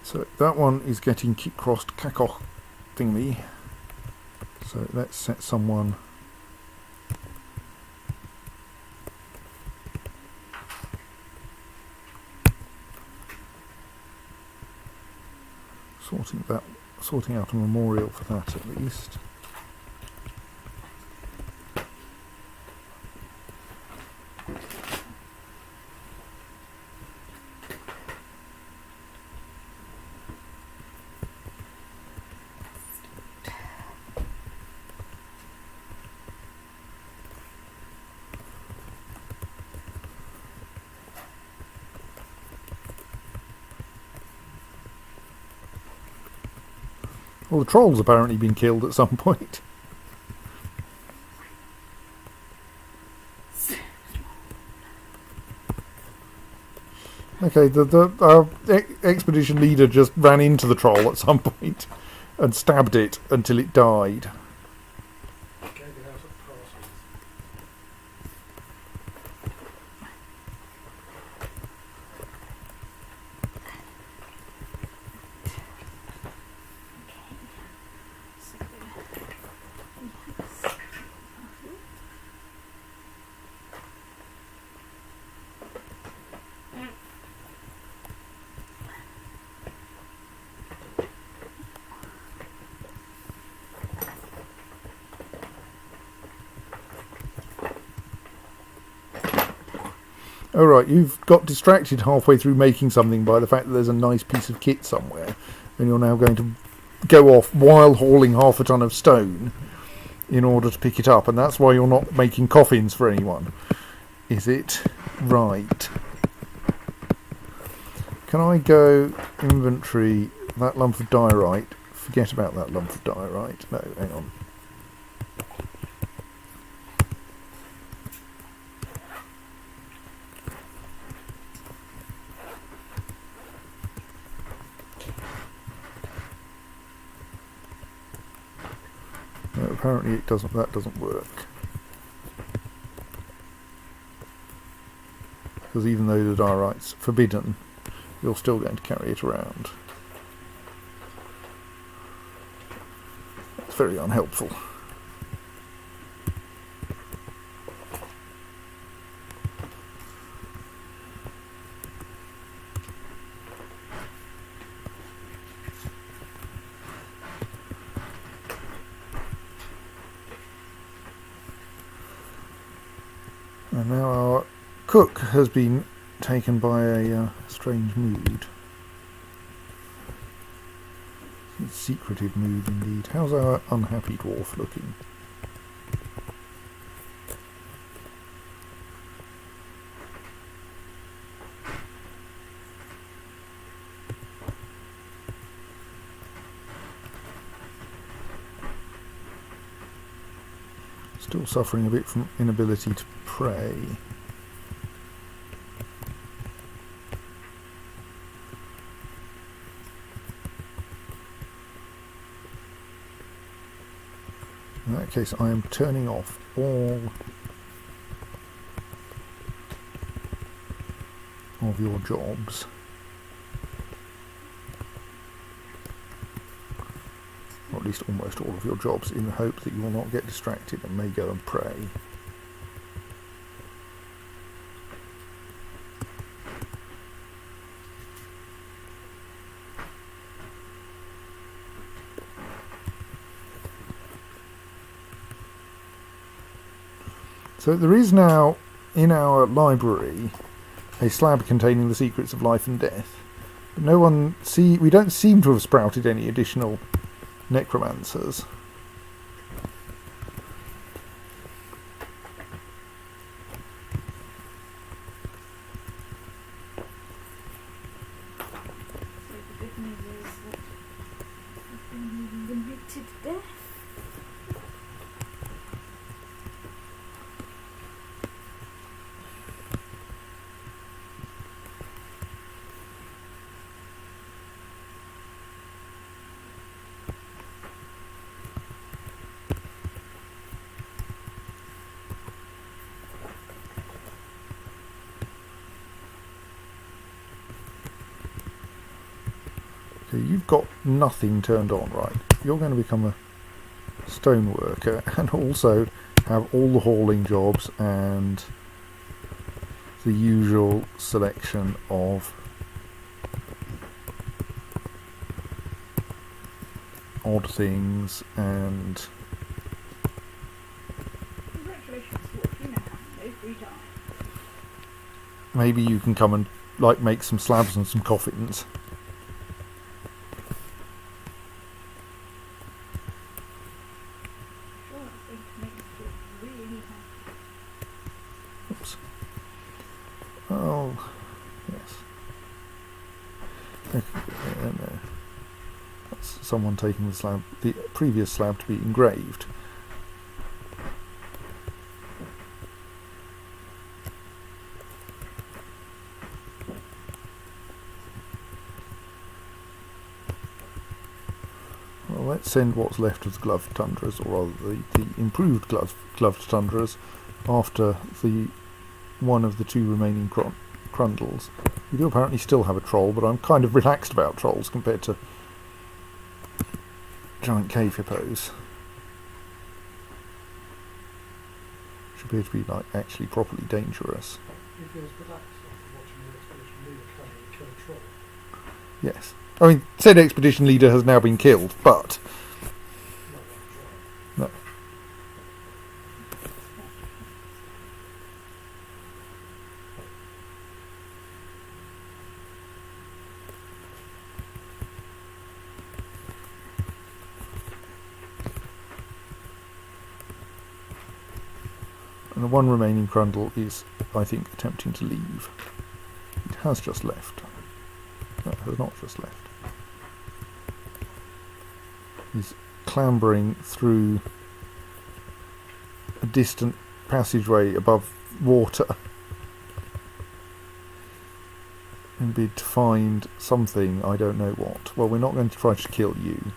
So that one is getting crossed cacoch thingy. So let's set someone. Sorting out a memorial for that at least. Well, the troll's apparently been killed at some point. Okay, our expedition leader just ran into the troll at some point and stabbed it until it died.
Get it out of parcels.
Oh right, you've got distracted halfway through making something by the fact that there's a nice piece of kit somewhere, and you're now going to go off while hauling half a ton of stone in order to pick it up, and that's why you're not making coffins for anyone, is it? Right. Can I go inventory that lump of diorite? Forget about that lump of diorite. No, hang on. No, apparently it doesn't. That doesn't work. Because even though the diorite's forbidden, you're still going to carry it around. It's very unhelpful. And now our cook has been taken by a strange mood. Secretive mood indeed. How's our unhappy dwarf looking? Still suffering a bit from inability to pray. In that case, I am turning off all of your jobs. Or at least almost all of your jobs, in the hope that you will not get distracted and may go and pray. So there is now in our library a slab containing the secrets of life and death. But we don't seem to have sprouted any additional necromancers.
So the good news is that I've been limited death.
So you've got nothing turned on, right? You're going to become a stone worker and also have all the hauling jobs and the usual selection of odd things, and
Congratulations, Dwarf. You now have no free time.
maybe you can come and like make some slabs and some coffins.
Sure, that's going to make me feel really happy.
Oops. Oh, yes. Okay, no. That's someone taking the previous slab to be engraved. Well, let's send what's left of the gloved tundras, or rather the improved gloved tundras, after the one of the two remaining crundles. We do apparently still have a troll, but I'm kind of relaxed about trolls compared to giant cave hippos. Which appear to be like actually properly dangerous.
He feels relaxed after watching the expedition leader come and kill a troll.
Yes. I mean, said expedition leader has now been killed, but
Not that troll.
no. And the one remaining crundle is, I think, attempting to leave. It has just left. No, it has not just left. He's clambering through a distant passageway above water in bid to find something, I don't know what. Well, we're not going to try to kill you.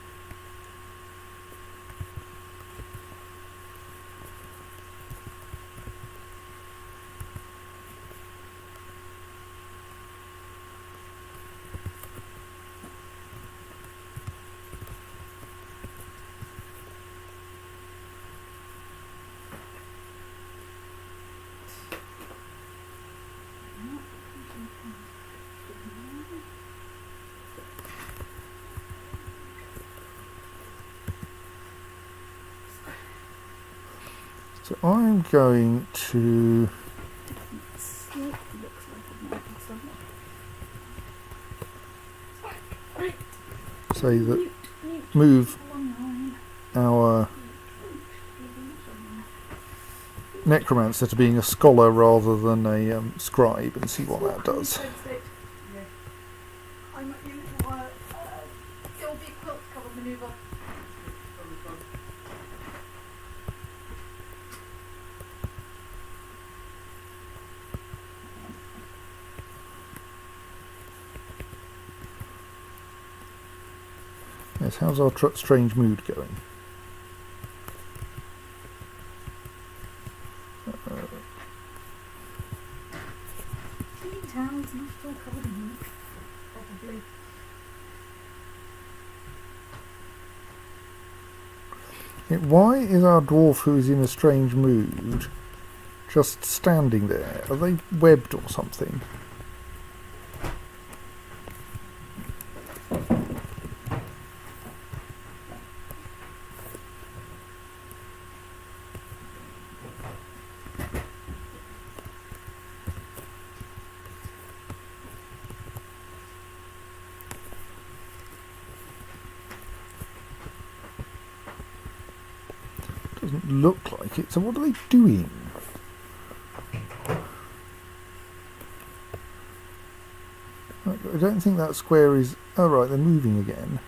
So I'm going to say that
Mute
move
online.
our necromancer to being a scholar rather than a scribe and see what that does.
I'm at you little it'll be a quilt cover manoeuvre.
Yes, how's our strange mood going?
Clean towels, not all covered in ink, probably.
Why is our dwarf who is in a strange mood just standing there? Are they webbed or something? Doesn't look like it, so what are they doing? I don't think that square is... Oh right, they're moving again.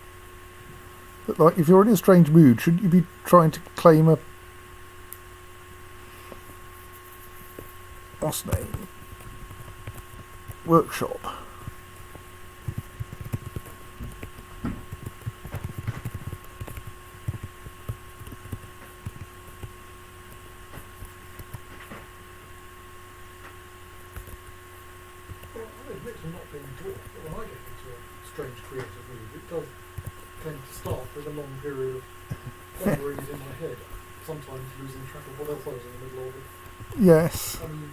But like, if you're in a strange mood, shouldn't you be trying to claim a... what's name? Workshop.
Well, I admit to not being dwarf, but when I get into a strange creative mood, it does tend to start with a long period of ponderings in my head, sometimes losing track of what else I was in the middle of.
Yes.
I mean,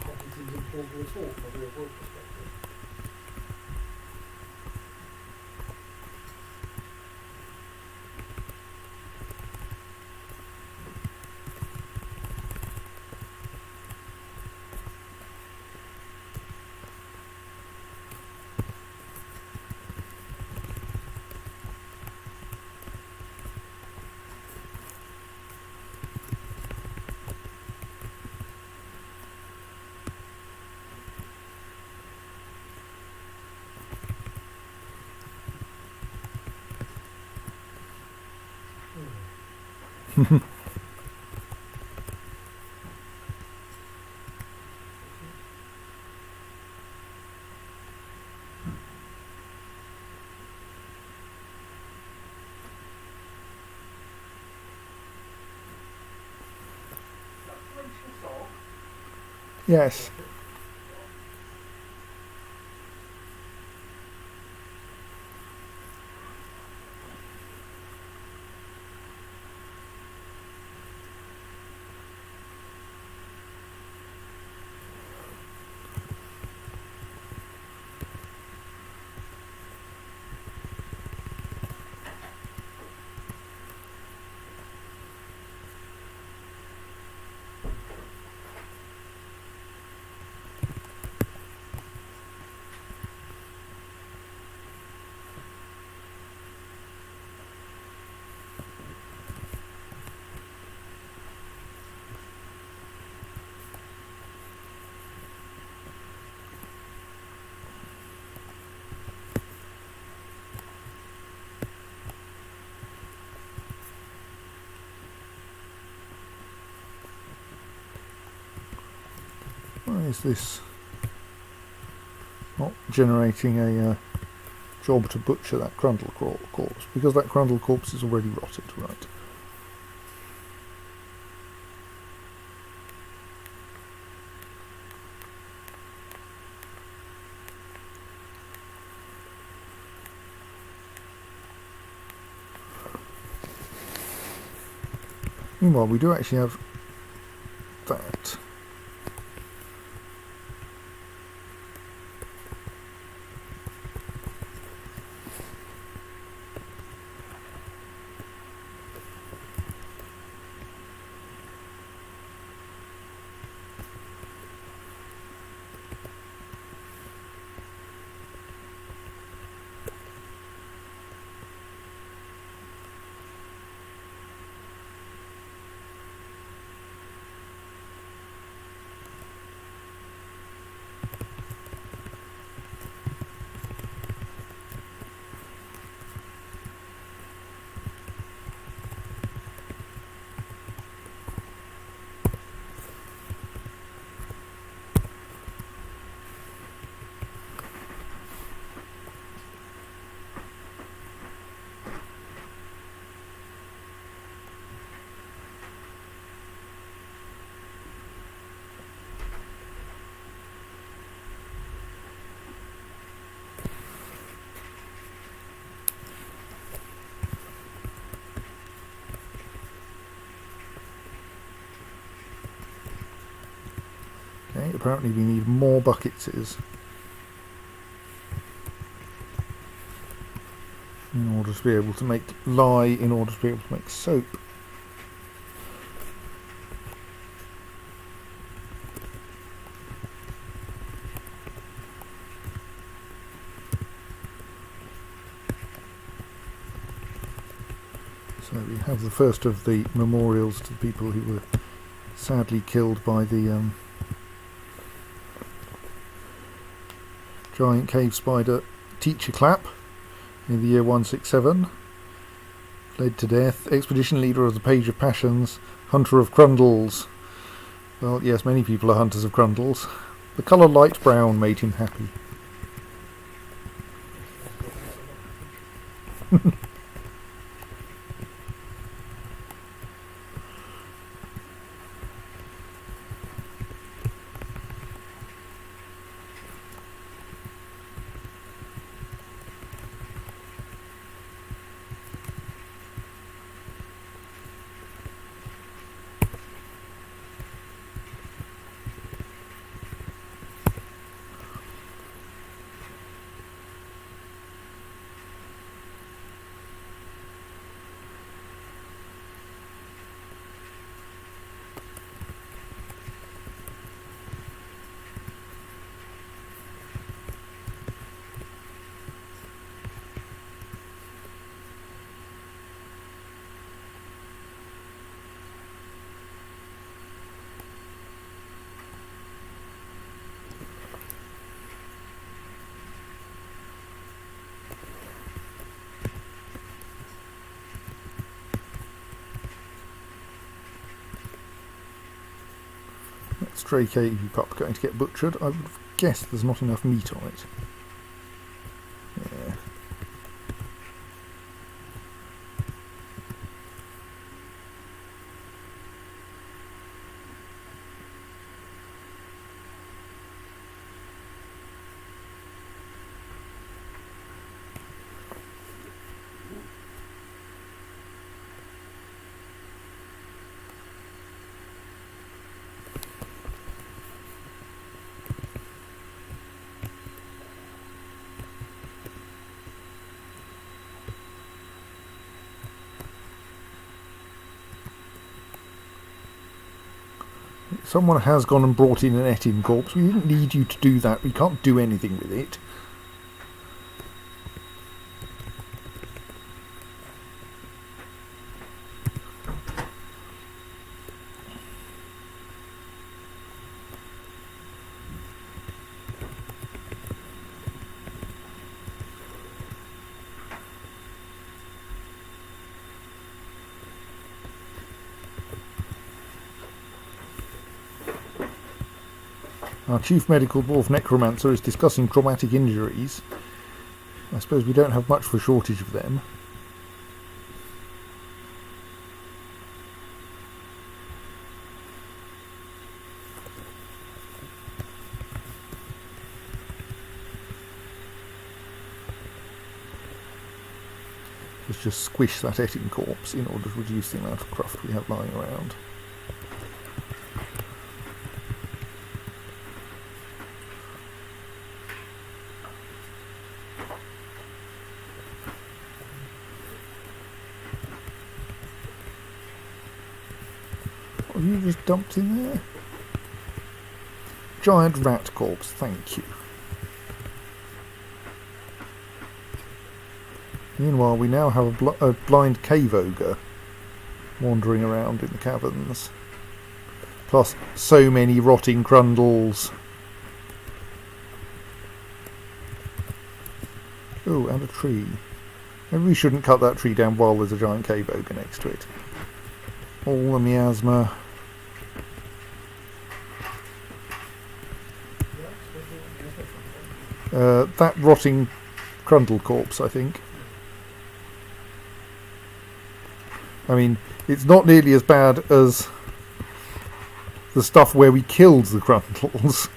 hardly seems implausible at all from a real world perspective.
Yes. Why is this not generating a job to butcher that Crundle corpse? Because that Crundle corpse is already rotted, right? Meanwhile, we do actually have that. Okay, apparently we need more bucketses in order to be able to make lye, in order to be able to make soap. So we have the first of the memorials to the people who were sadly killed by the giant cave spider teacher clap in the year 167. Led to death. Expedition leader of the Page of Passions, hunter of Crundles. Well, yes, many people are hunters of Crundles. The colour light brown made him happy. Stray cave pup going to get butchered. I would have guessed there's not enough meat on it. Yeah. Someone has gone and brought in an Etin corpse. We didn't need you to do that. We can't do anything with it. Our chief medical dwarf necromancer is discussing traumatic injuries. I suppose we don't have much of a shortage of them. Let's just squish that Etin corpse in order to reduce the amount of cruft we have lying around. What have you just dumped in there? Giant rat corpse, thank you. Meanwhile, we now have a blind cave ogre wandering around in the caverns. Plus, so many rotting crundles. Oh, and a tree. Maybe we shouldn't cut that tree down while there's a giant cave ogre next to it. All the miasma. That rotting crundle corpse, I think. I mean, it's not nearly as bad as the stuff where we killed the crundles.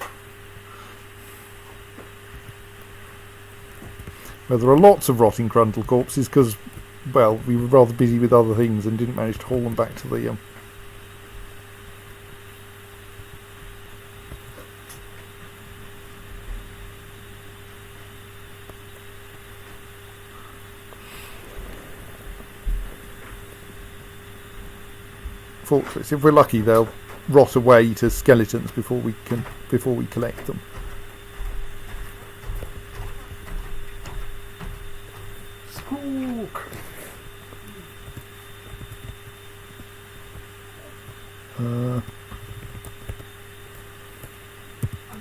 Well, there are lots of rotting crundle corpses because, well, we were rather busy with other things and didn't manage to haul them back to the fortress. If we're lucky, they'll rot away to skeletons before we collect them.
Squawk! I've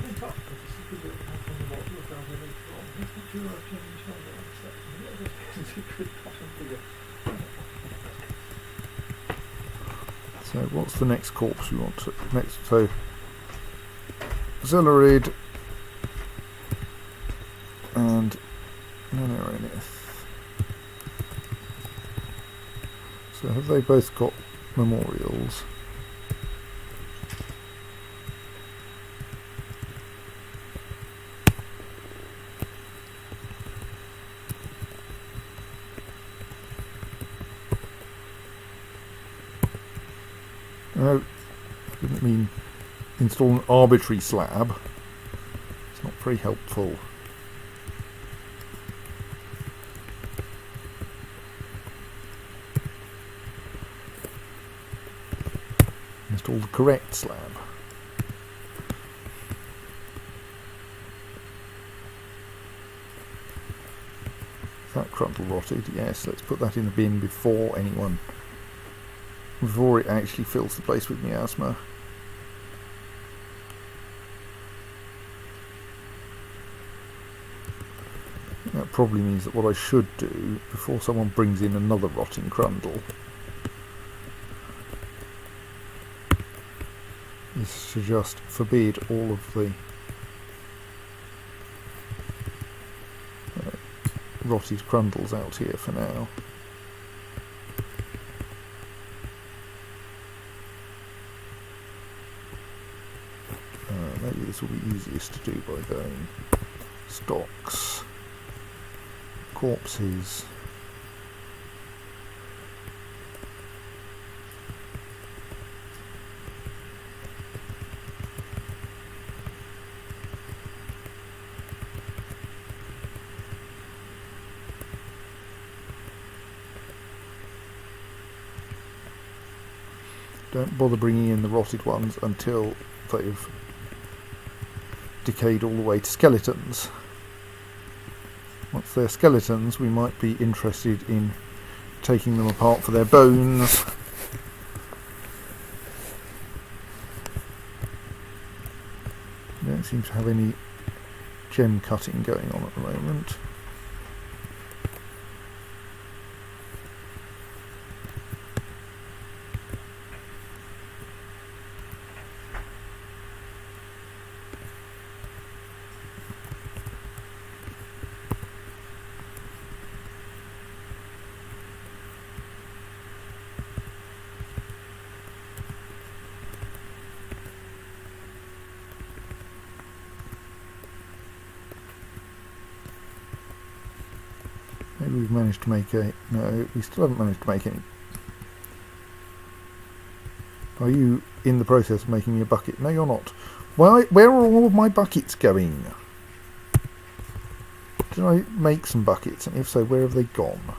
been touched with this secret that comes from the bottom of down here later on. It's the Jura change number on the section. It's a secret bottom figure.
So what's the next corpse we want to next? So Zelarid and Nanorinith. So have they both got memorials? No, I didn't mean install an arbitrary slab. It's not very helpful. Install the correct slab. Is that crumple rotted? Yes, let's put that in the bin before it actually fills the place with miasma. That probably means that what I should do before someone brings in another rotting crundle is to just forbid all of the rotted crundles out here for now. Maybe this will be easiest to do by going stocks, corpses, don't bother bringing in the rotted ones until they've decayed all the way to skeletons. Once they're skeletons, we might be interested in taking them apart for their bones. We don't seem to have any gem cutting going on at the moment. Maybe we've managed to make no, we still haven't managed to make any. Are you in the process of making me a bucket? No, you're not. Where are all of my buckets going? Did I make some buckets? And if so, where have they gone?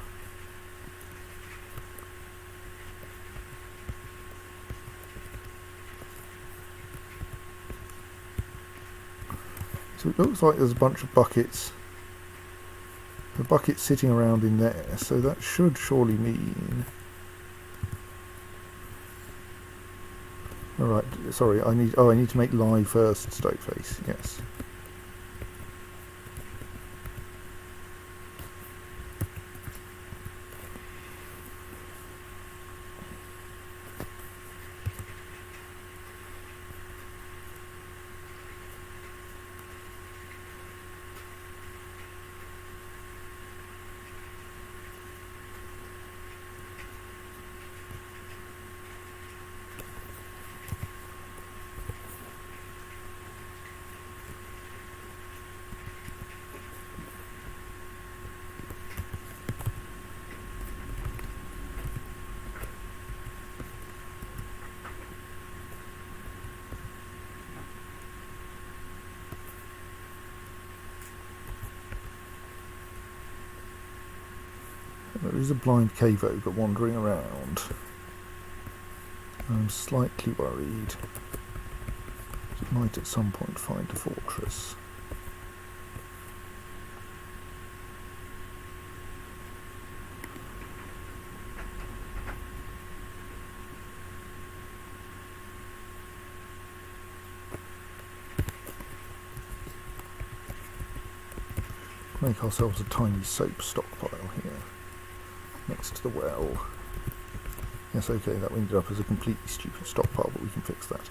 So it looks like there's a bunch of buckets. The bucket's sitting around in there, so that should surely mean... Alright, sorry, I need to make live first stone face, yes. There is a blind cave ogre wandering around. I'm slightly worried it might at some point find a fortress. Make ourselves a tiny soap stockpile here, next to the well. Yes, okay, that ended up as a completely stupid stockpile, but we can fix that.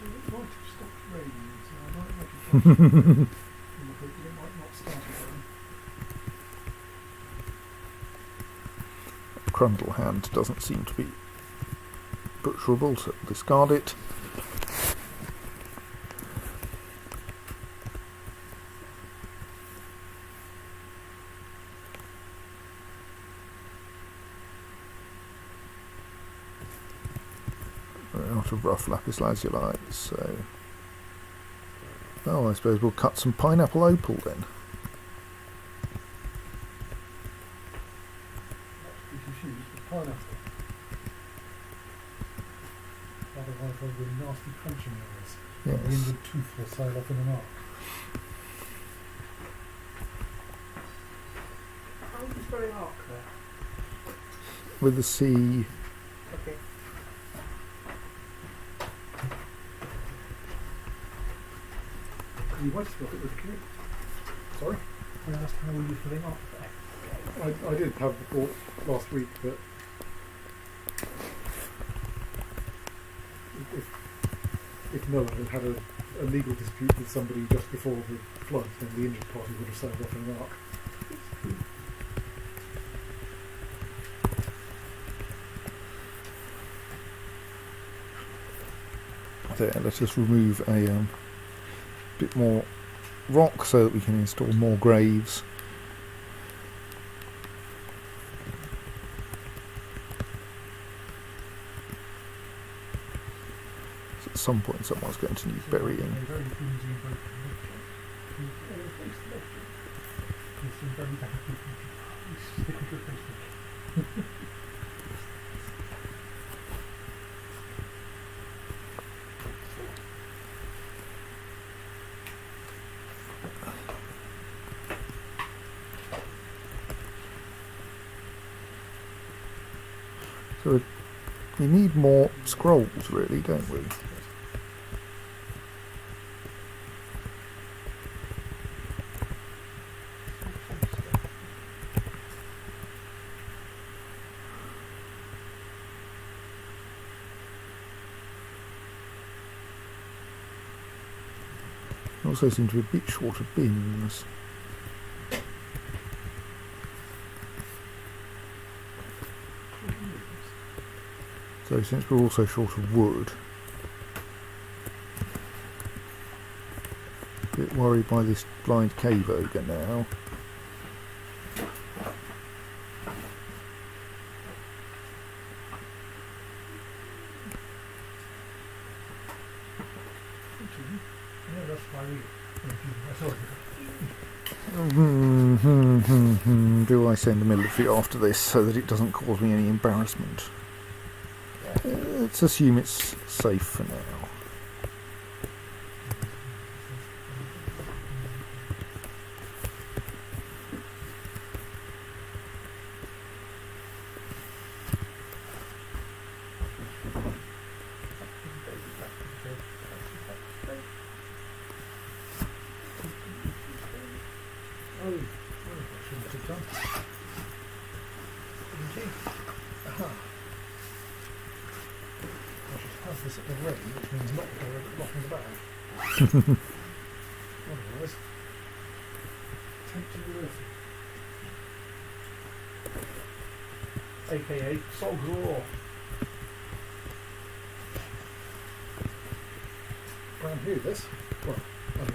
It might have stopped raining, so I might make a flash. And I hope that it might not start again.
Crundle hand doesn't seem to be butcherable, so we'll discard it. We're out of rough lapis lazuli, so... Oh, I suppose we'll cut some pineapple opal then.
Not to be confused with pineapple. Otherwise there will be nasty crunching areas. The
Yes.
injured tooth will sail off in an arc.
How would you spell an arc there?
With the C.
Okay.
You might spell it with a Q. Sorry?
I asked how were you filling up there?
I did have the thought last week, but if Noah had had a legal dispute with somebody just before the flood, then the injured party would have sailed off in an arc.
There, let us remove a bit more rock so that we can install more graves. So at some point someone's going to need burying.
Very flimsy and broken. It's in very bad condition. Stick with your Facebook.
So we need more scrolls really, don't we? We also seem to be a bit short of bins. So since we're also short of wood, a bit worried by this blind cave ogre now.
Yeah, that's why we.
Do I send a military after this so that it doesn't cause me any embarrassment? Let's assume it's safe for now.
Oh, I shouldn't have done. Aha. I should have this at the ready, which means not rocking the bag. Otherwise, tempted with AKA Sog Raw. Around here, this. Well, I mean,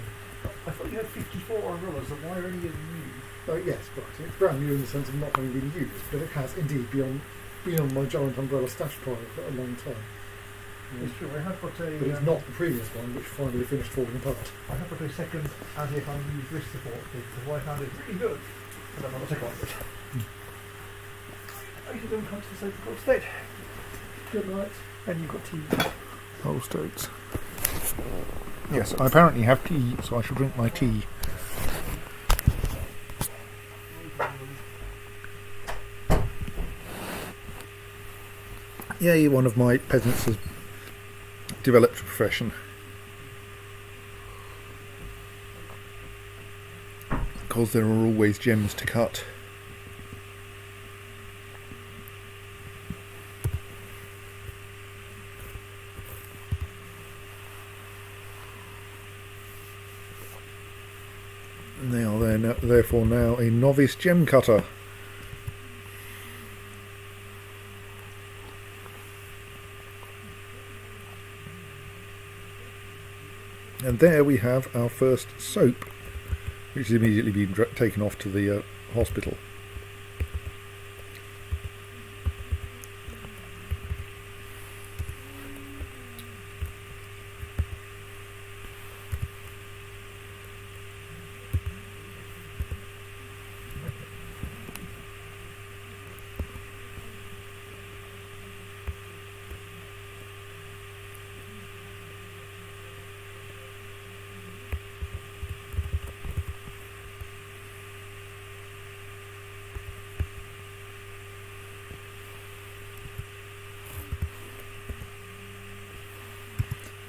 I thought
thought you had 54 umbrellas, so why only in new?
Yes, but it's brand new in the sense of not having been used, but it has indeed been on my giant umbrella stash pile for a long time.
It's true, I have got a...
But it's not the previous one, which finally finished falling apart.
I have got a second anti-unused wrist support thing, because I found it pretty good. And I'm not take one of it. I should don't come to the safe of state. Good night. And you've got tea.
Whole States. Yes, I apparently have tea, so I shall drink my tea. Yay, one of my peasants has developed a profession. Because there are always gems to cut. And they are there therefore now a novice gem cutter. And there we have our first soap, which has immediately been taken off to the hospital.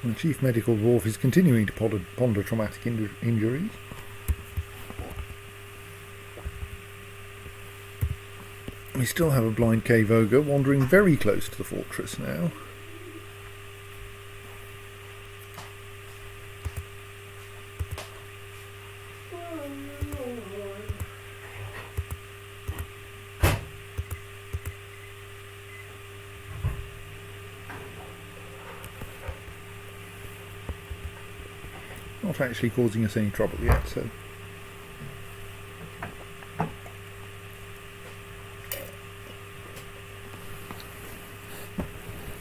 The Chief Medical Dwarf is continuing to ponder traumatic injuries. We still have a blind cave ogre wandering very close to the fortress now. Not actually causing us any trouble yet, so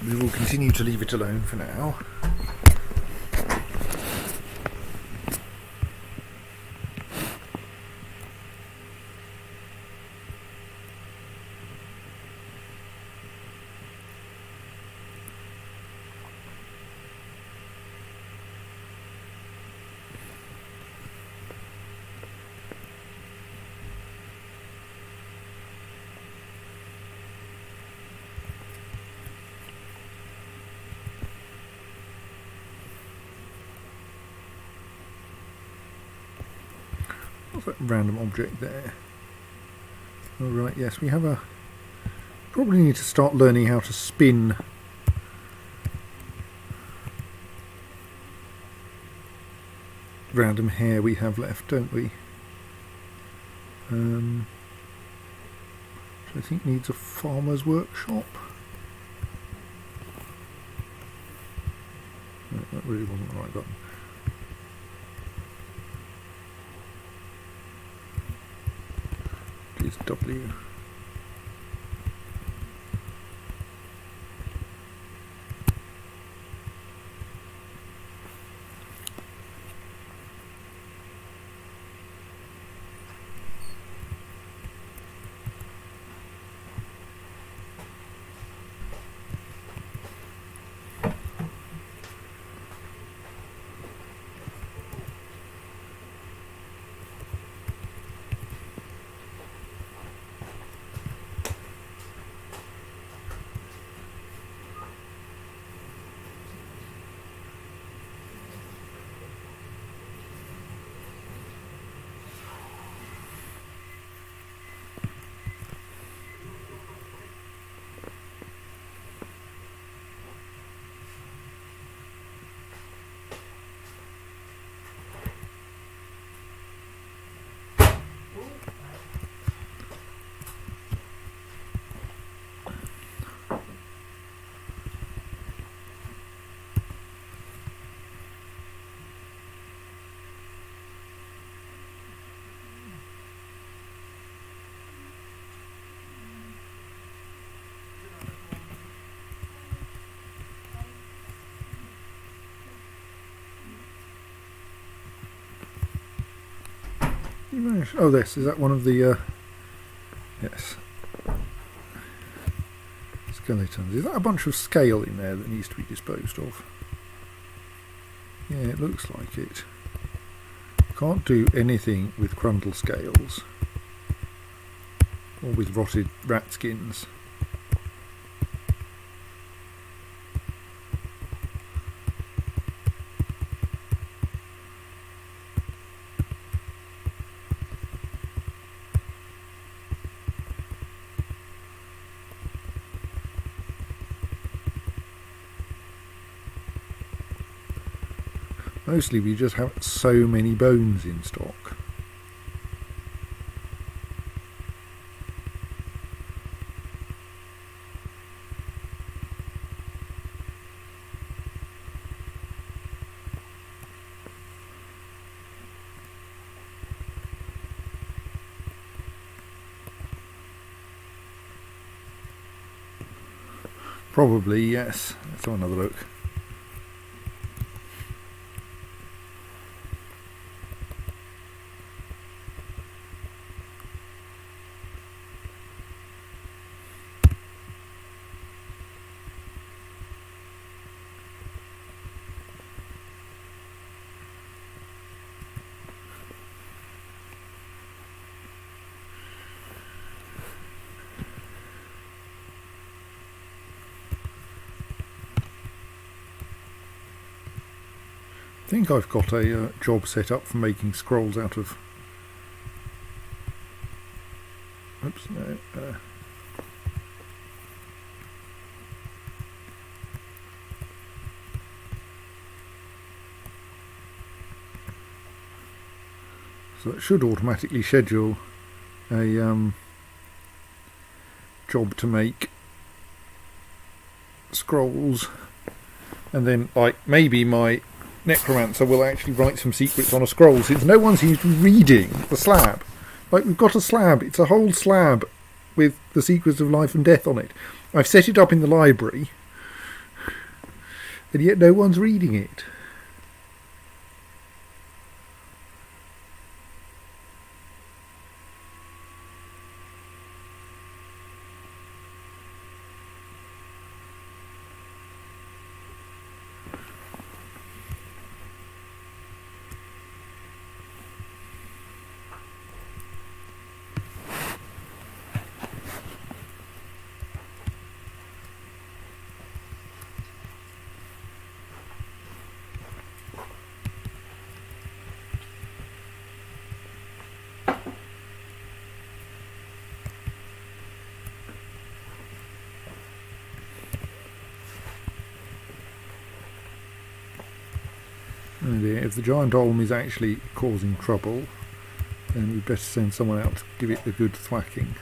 we will continue to leave it alone for now. What's that random object there? Oh right, yes, we have a... Probably need to start learning how to spin random hair we have left, don't we? Which I think needs a farmer's workshop. No, that really wasn't the right button. Is W. Oh, this is that one of the yes, skeletons. Is that a bunch of scale in there that needs to be disposed of? Yeah, it looks like it. Can't do anything with crundle scales or with rotted rat skins. Mostly we just have so many bones in stock. Probably, yes. Let's have another look. I think I've got a job set up for making scrolls out of... Oops, no. So it should automatically schedule a job to make scrolls, and then like maybe my necromancer will actually write some secrets on a scroll, since no one seems to be reading the slab. Like, we've got a slab, it's a whole slab with the secrets of life and death on it. I've set it up in the library, and yet no one's reading it. Oh dear, if the giant olm is actually causing trouble, then we'd better send someone out to give it a good thwacking.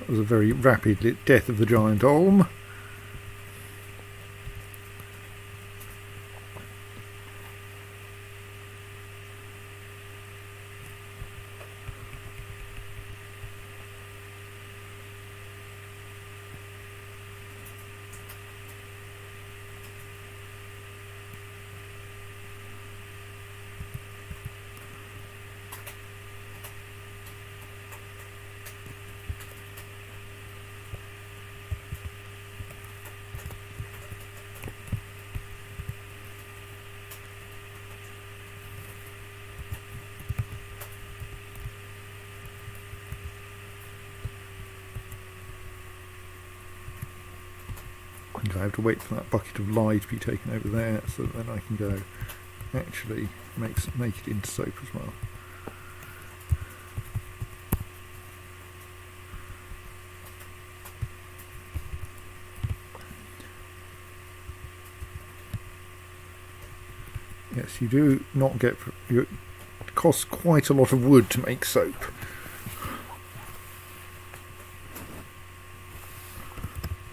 That was a very rapid death of the giant olm. I have to wait for that bucket of lye to be taken over there, so that then I can go actually make it into soap as well. Yes, you do not get... It costs quite a lot of wood to make soap.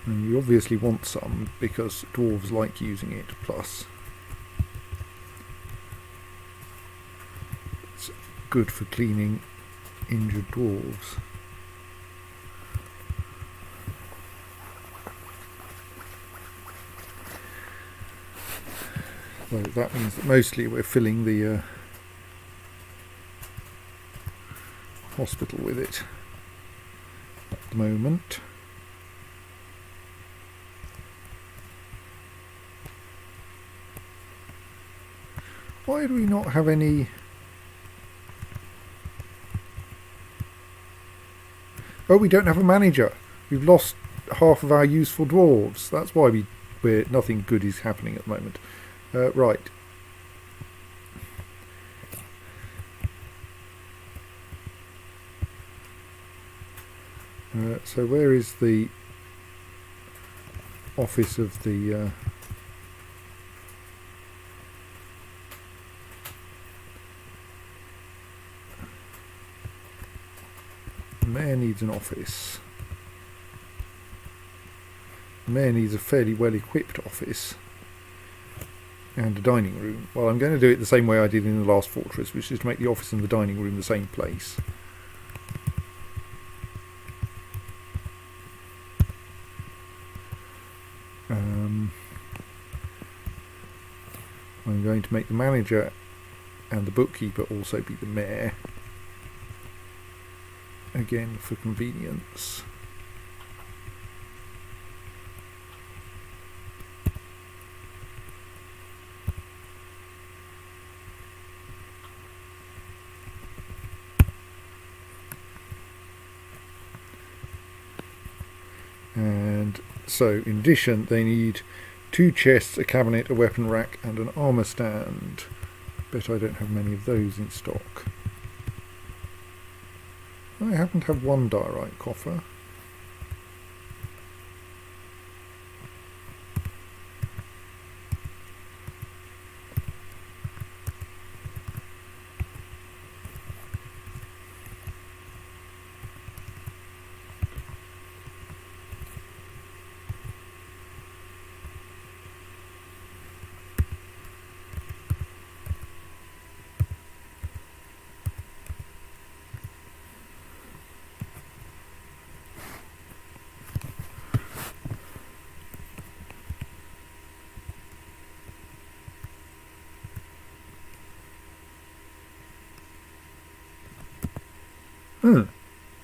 And you obviously want some, because dwarves like using it, plus it's good for cleaning injured dwarves. So that means that mostly we're filling the hospital with it at the moment. Why do we not have any... Oh, we don't have a manager. We've lost half of our useful dwarves. That's why we're nothing good is happening at the moment. Right. So where is the office of the... The mayor needs an office. The mayor needs a fairly well equipped office and a dining room. Well, I'm going to do it the same way I did in the last fortress, which is to make the office and the dining room the same place. I'm going to make the manager and the bookkeeper also be the mayor. Again, for convenience. And so, in addition, they need 2 chests, a cabinet, a weapon rack, and an armour stand. Bet I don't have many of those in stock. I happen to have 1 diorite coffer.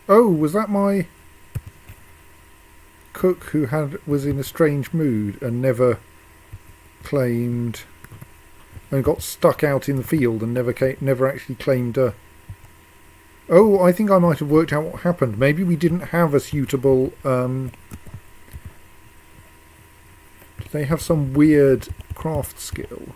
Oh, was that my cook who was in a strange mood and never claimed, and got stuck out in the field and never actually claimed a... Oh, I think I might have worked out what happened. Maybe we didn't have a suitable... Did they have some weird craft skill?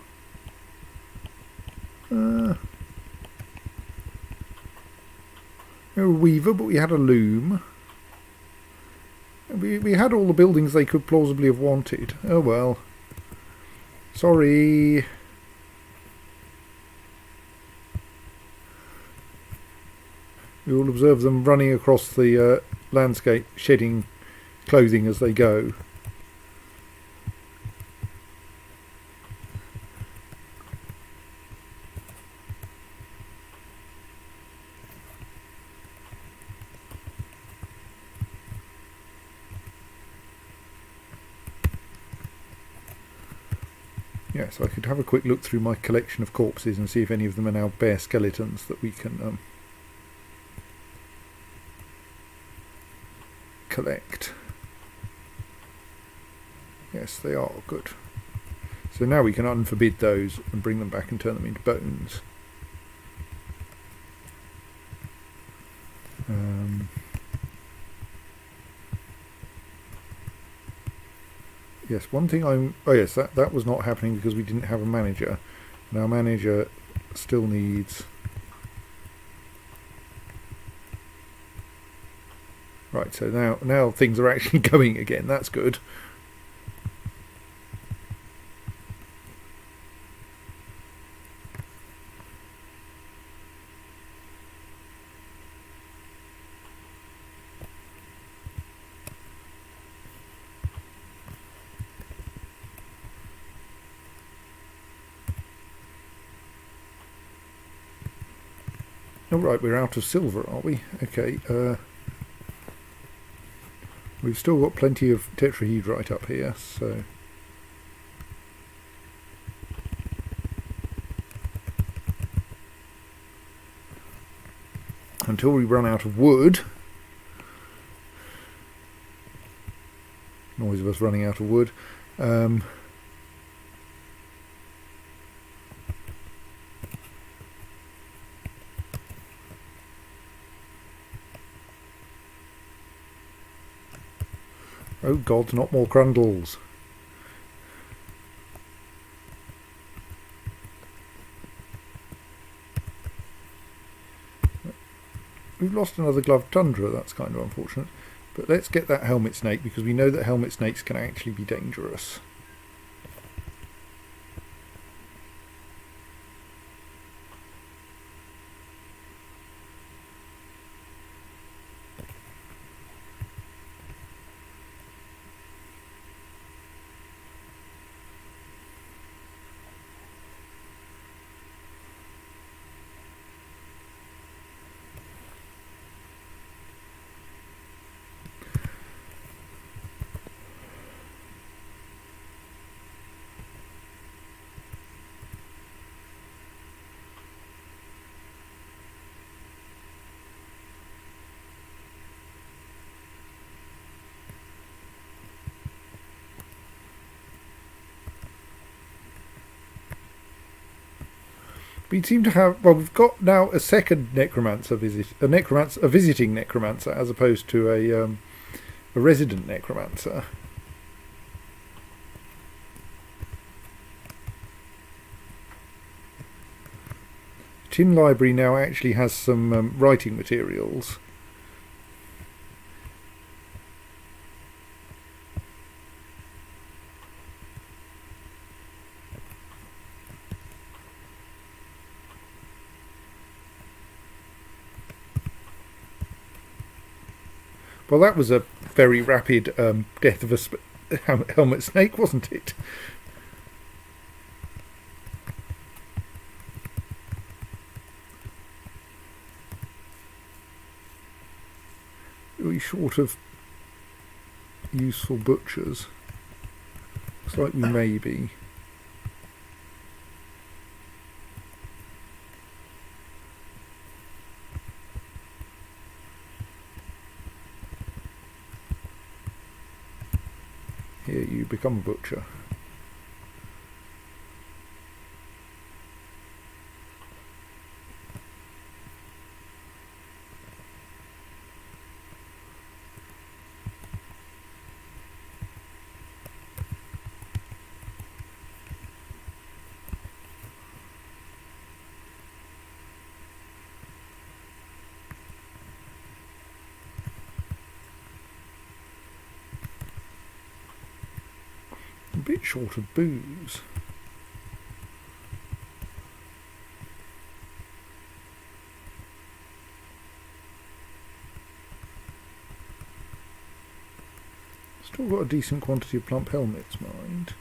A weaver, but we had a loom. We had all the buildings they could plausibly have wanted. Oh well. Sorry. We will observe them running across the landscape, shedding clothing as they go. Yes, I could have a quick look through my collection of corpses and see if any of them are now bare skeletons that we can collect. Yes, they are. Good. So now we can unforbid those and bring them back and turn them into bones. Yes, one thing oh yes, that was not happening because we didn't have a manager. And our manager still needs... Right, so now things are actually going again. That's good. Oh, right, we're out of silver, are we? Okay, we've still got plenty of tetrahedrite up here, so... until we run out of wood. Noise of us running out of wood. Oh God, not more grundles. We've lost another gloved tundra, that's kind of unfortunate. But let's get that helmet snake, because we know that helmet snakes can actually be dangerous. We seem to have, well, we've got now a second necromancer a visiting necromancer, as opposed to a resident necromancer. Tin Library now actually has some writing materials. Well, that was a very rapid death of a helmet snake, wasn't it? Are we short of useful butchers? Looks like we may be. Here, you become a butcher. A bit short of booze. Still got a decent quantity of plump helmets, mind.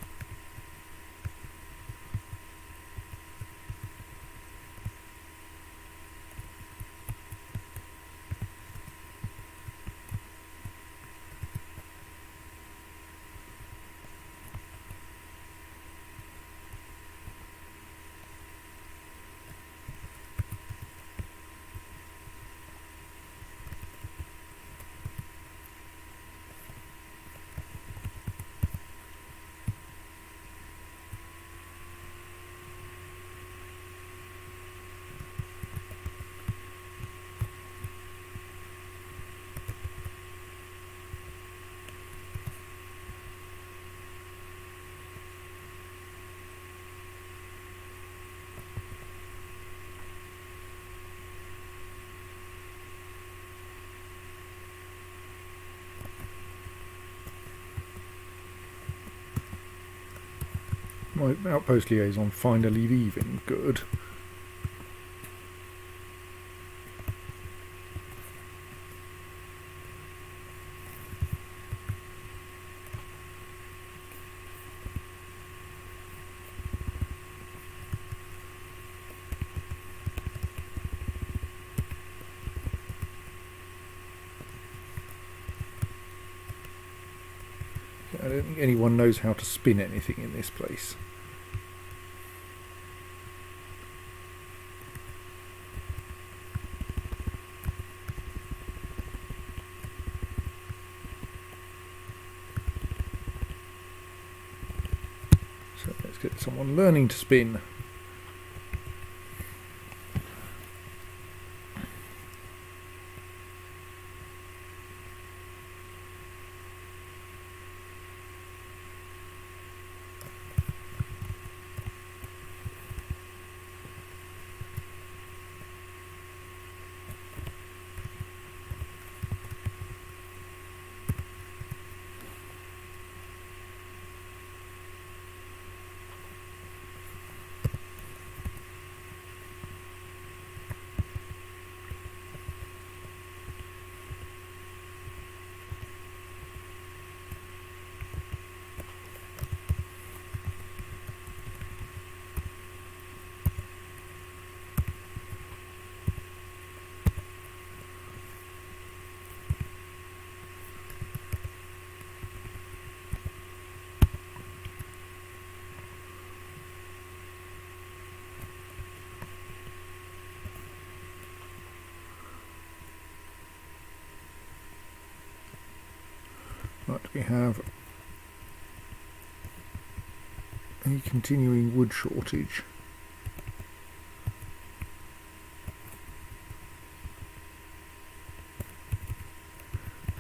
My outpost liaison finally leaving. Good. I don't think anyone knows how to spin anything in this place. someone learning to spin. Right, we have a continuing wood shortage.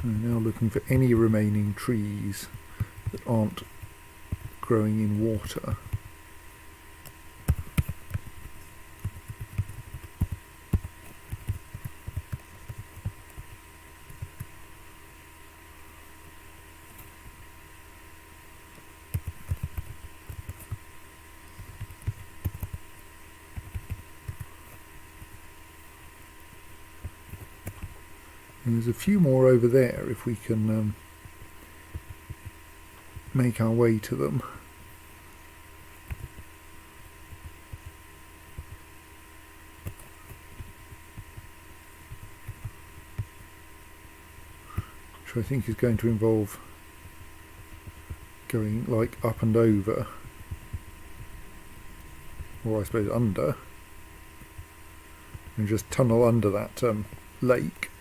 I'm now looking for any remaining trees that aren't growing in water. And there's a few more over there if we can make our way to them. Which I think is going to involve going like up and over, or I suppose under, and just tunnel under that lake.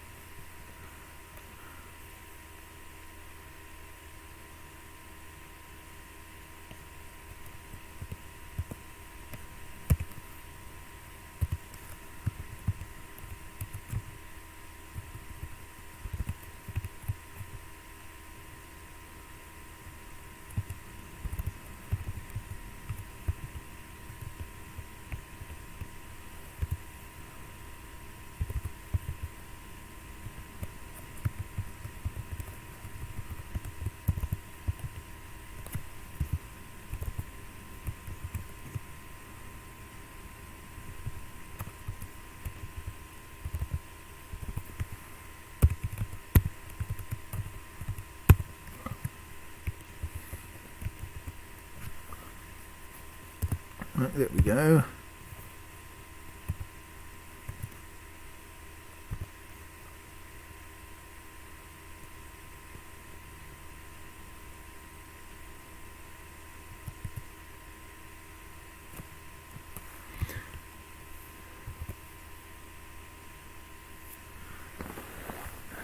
Right, there we go.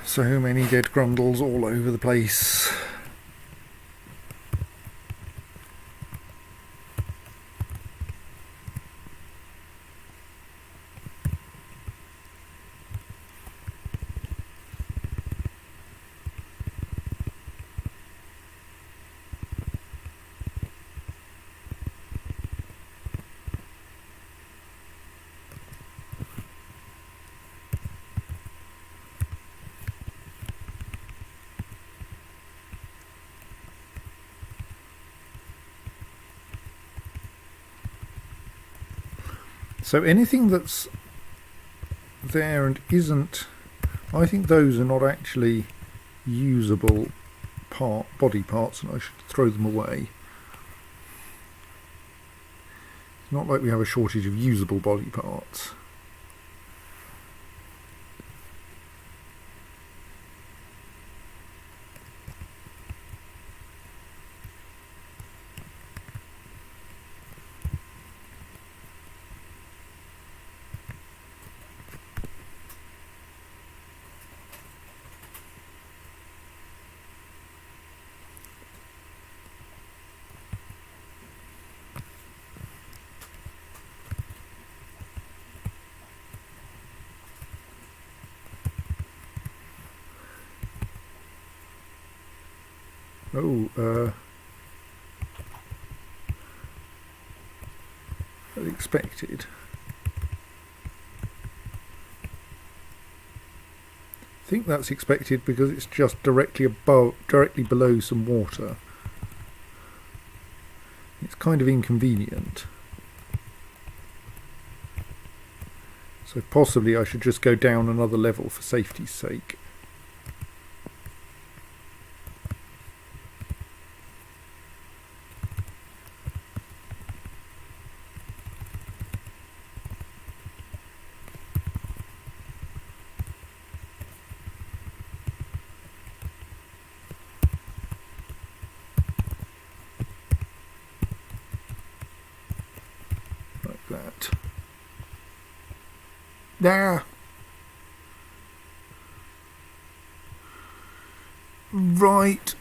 So many dead grundles all over the place. So anything that's there and isn't, I think those are not actually usable body parts, and I should throw them away. It's not like we have a shortage of usable body parts. As expected. I think that's expected because it's just directly below some water. It's kind of inconvenient. So possibly I should just go down another level for safety's sake. Like that. There. Right.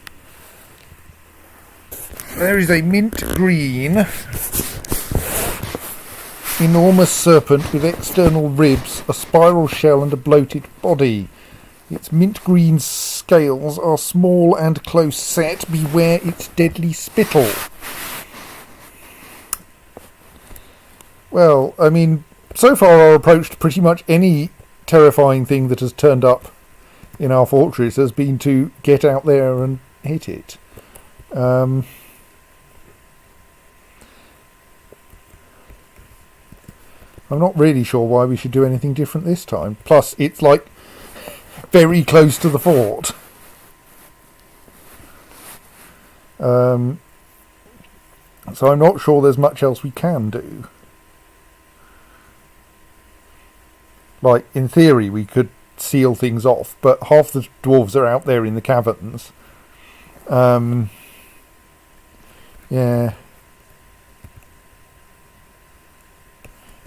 There is a mint green enormous serpent with external ribs, a spiral shell and a bloated body. Its mint green scales are small and close set. Beware its deadly spittle. Well, I mean, so far our approach to pretty much any terrifying thing that has turned up in our fortress has been to get out there and hit it. I'm not really sure why we should do anything different this time. Plus, it's like very close to the fort. So I'm not sure there's much else we can do. Like, in theory, we could seal things off, but half the dwarves are out there in the caverns. Yeah.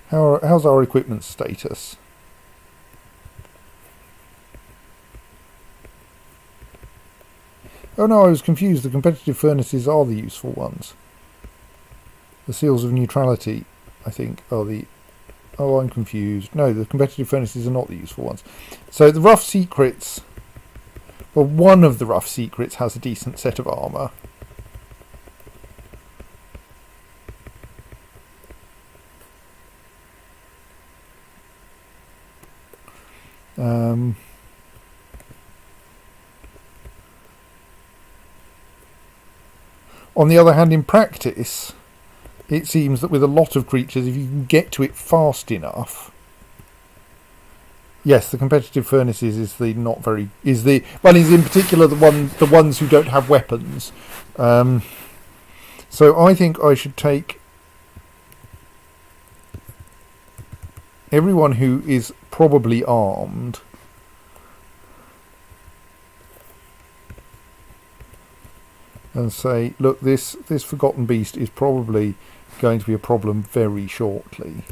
How's our equipment status? Oh no, I was confused. The competitive furnaces are the useful ones. The seals of neutrality, I think, are the... Oh, I'm confused. No, the competitive furnaces are not the useful ones. So the rough secrets... Well, one of the rough secrets has a decent set of armour. On the other hand, in practice, it seems that with a lot of creatures, if you can get to it fast enough... Yes, the competitive furnaces is the not very... is in particular the ones who don't have weapons. So I think I should take everyone who is probably armed and say, look, this forgotten beast is probably going to be a problem very shortly.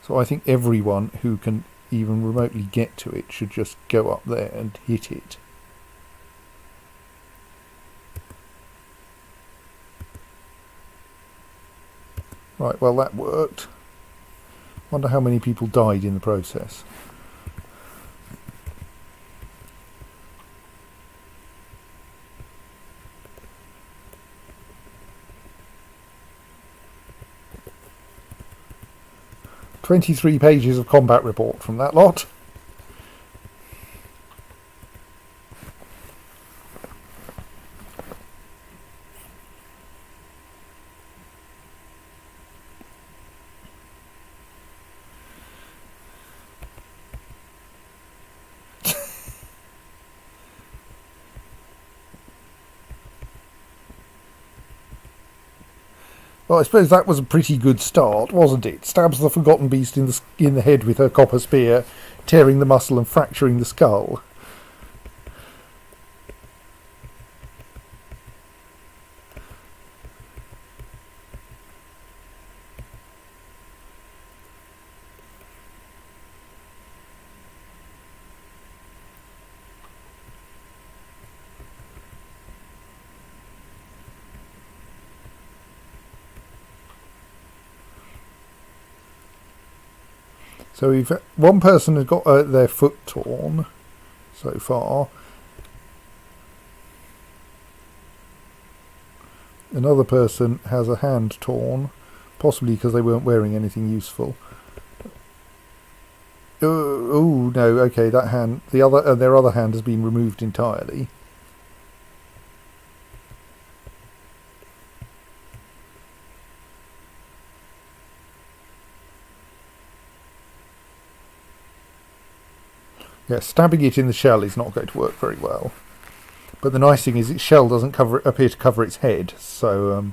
So I think everyone who can even remotely get to it should just go up there and hit it. Right, well that worked. Wonder how many people died in the process. "23 pages of combat report from that lot." Well, I suppose that was a pretty good start, wasn't it? Stabs the forgotten beast in the head with her copper spear, tearing the muscle and fracturing the skull. So if one person has got their foot torn so far, Another person has a hand torn, possibly because they weren't wearing anything useful. Oh no, okay, that hand, their other hand has been removed entirely. Yeah, stabbing it in the shell is not going to work very well. But the nice thing is its shell doesn't appear to cover its head, so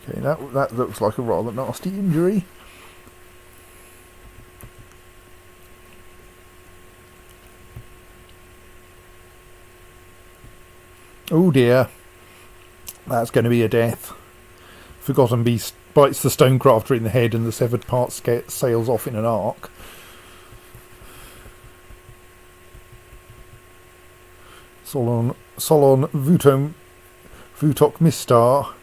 okay, that looks like a rather nasty injury. Oh dear, that's going to be a death. Forgotten Beast bites the Stonecrafter in the head and the severed part sails off in an arc. Solon Vutok Mistar,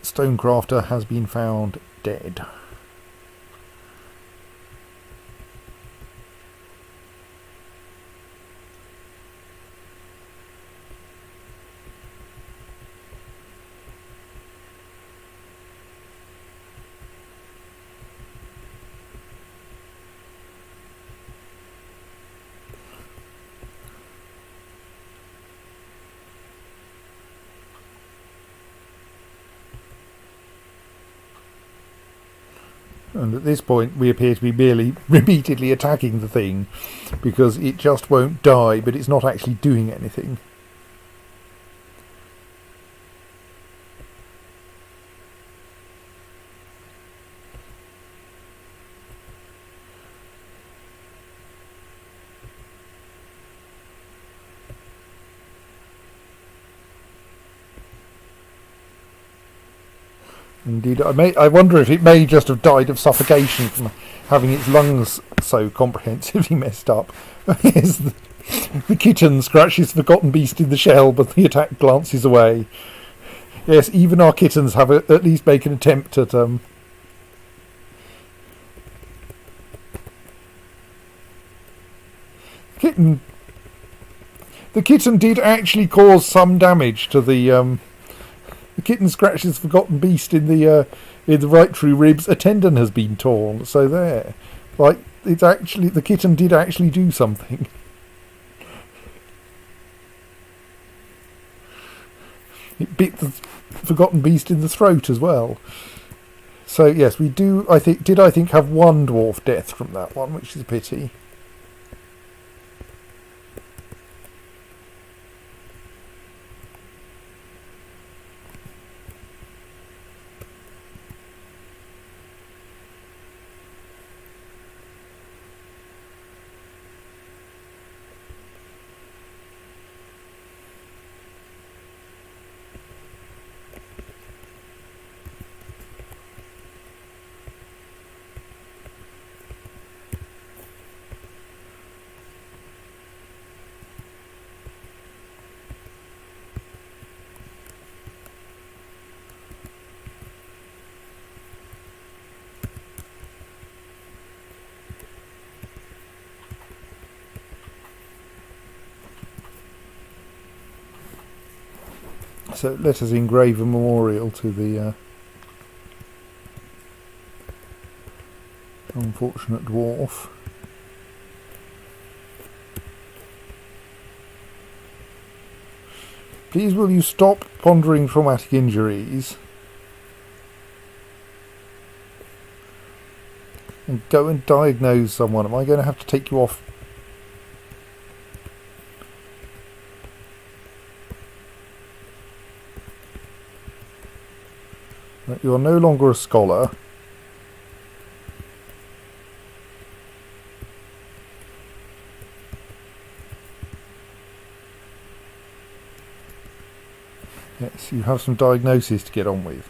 Stonecrafter has been found dead. And at this point we appear to be merely repeatedly attacking the thing because it just won't die, but it's not actually doing anything. Indeed, I wonder if it may just have died of suffocation from having its lungs so comprehensively messed up. Yes, the kitten scratches the forgotten beast in the shell, but the attack glances away. Yes, even our kittens have at least make an attempt at kitten. The kitten did actually cause some damage to the. The kitten scratches the forgotten beast in the right true ribs. A tendon has been torn, so there. Like, it's actually, the kitten did actually do something. It bit the forgotten beast in the throat as well. So yes, we do. I think have one dwarf death from that one, which is a pity. So let us engrave a memorial to the unfortunate dwarf. Please will you stop pondering traumatic injuries and go and diagnose someone? Am I going to have to take you off? You are no longer a scholar. Yes, you have some diagnosis to get on with.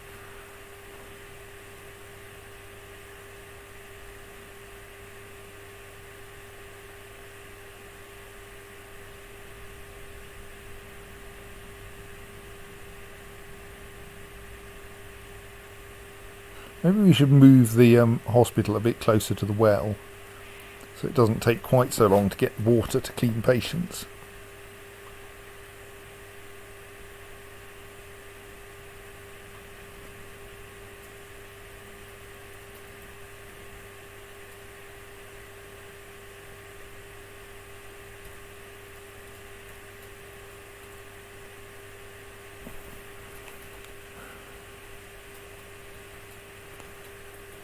Maybe we should move the hospital a bit closer to the well, so it doesn't take quite so long to get water to clean patients.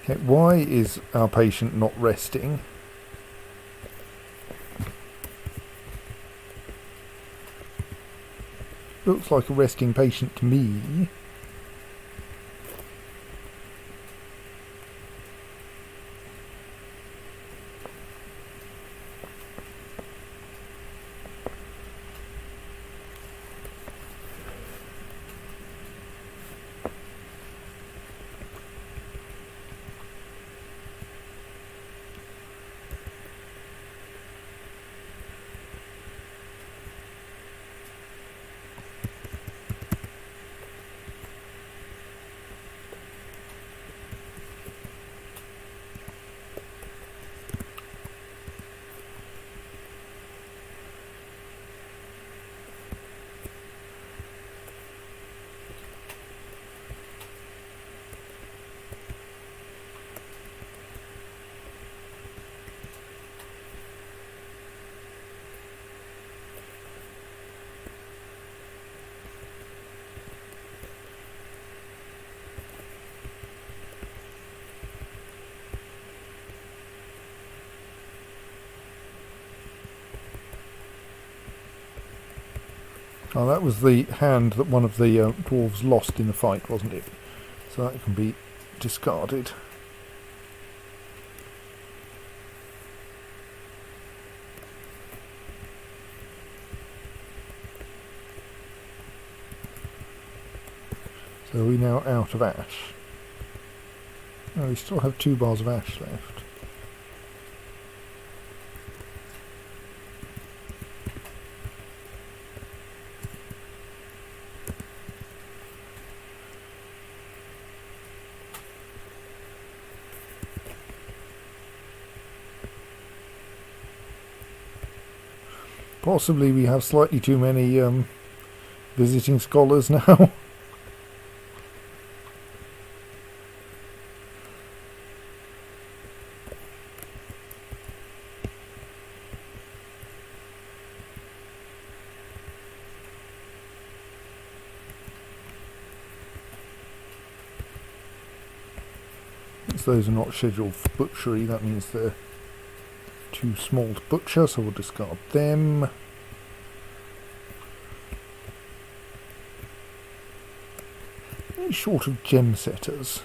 Okay, why is our patient not resting? Looks like a resting patient to me. Oh, that was the hand that one of the dwarves lost in the fight, wasn't it? So that can be discarded. So are we now out of ash? Oh, we still have 2 bars of ash left. Possibly we have slightly too many visiting scholars now. Since those are not scheduled for butchery, that means they're too small to butcher, so we'll discard them. Very short of gem setters.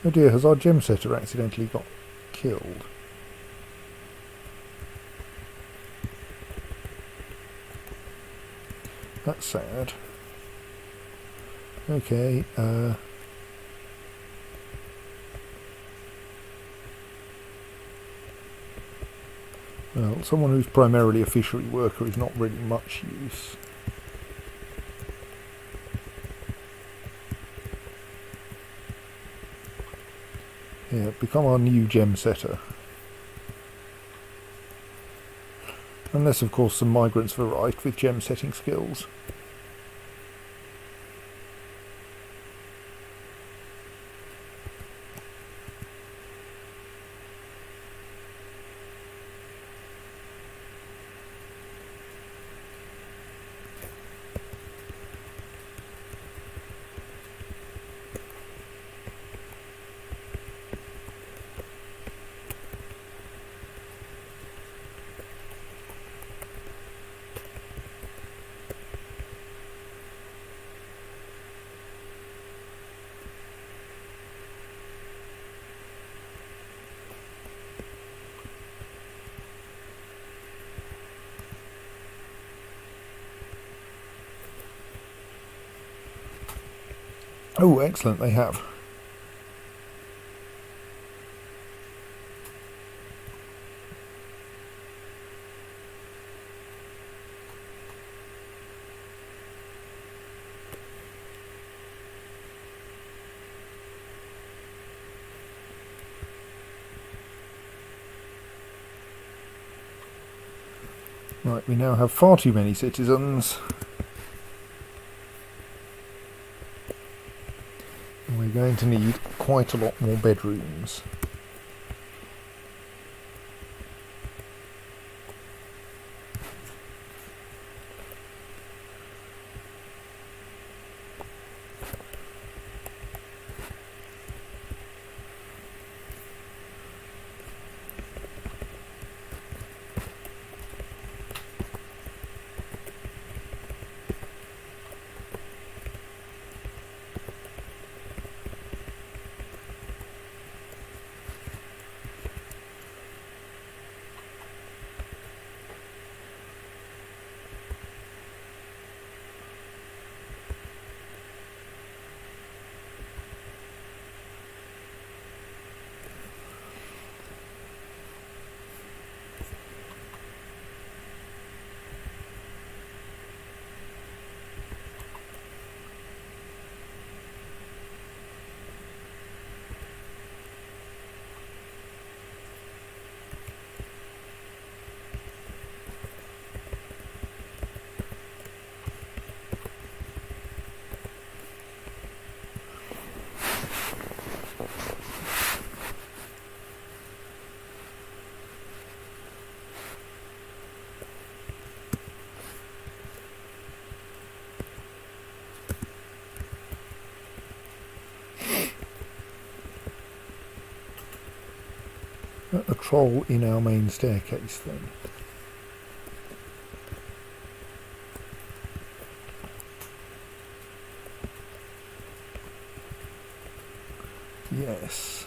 Oh dear, has our gem setter accidentally got killed? That's sad. Okay, well, someone who's primarily a fishery worker is not really much use. Yeah, become our new gem setter. Unless, of course, some migrants have arrived with gem setting skills. Oh, excellent, they have. Right, we now have far too many citizens. And we're going to need quite a lot more bedrooms. A troll in our main staircase then. Yes.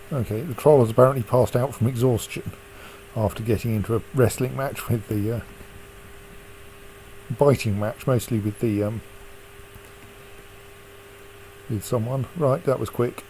Okay, the troll has apparently passed out from exhaustion after getting into a wrestling match with the biting match, mostly with the with someone. Right, that was quick.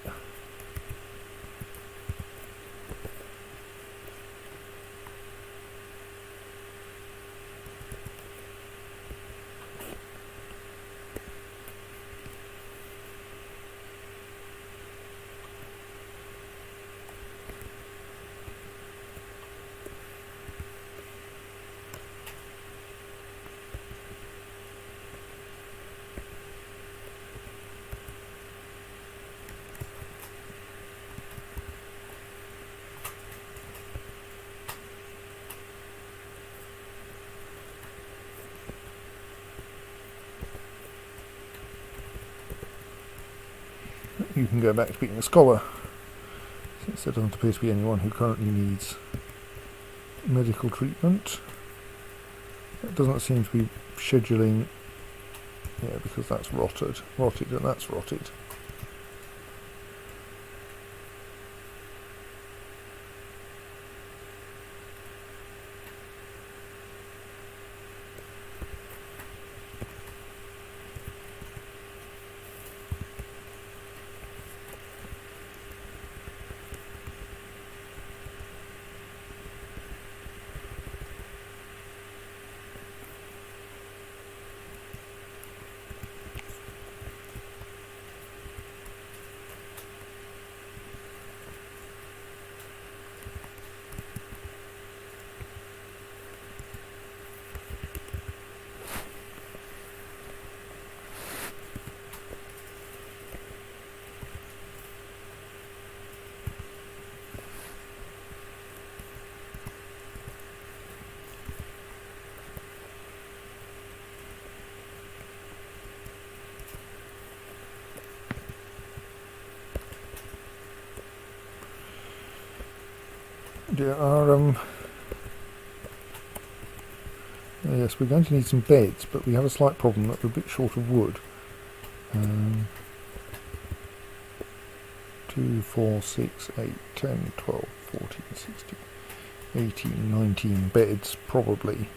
You can go back to being a scholar, since there doesn't appear to be anyone who currently needs medical treatment. That doesn't seem to be scheduling, yeah, because that's rotted, and that's rotted. Yeah, yes, we're going to need some beds, but we have a slight problem that we're a bit short of wood. 2, 4, 6, 8, 10, 12, 14, 16, 18, 19 beds, probably.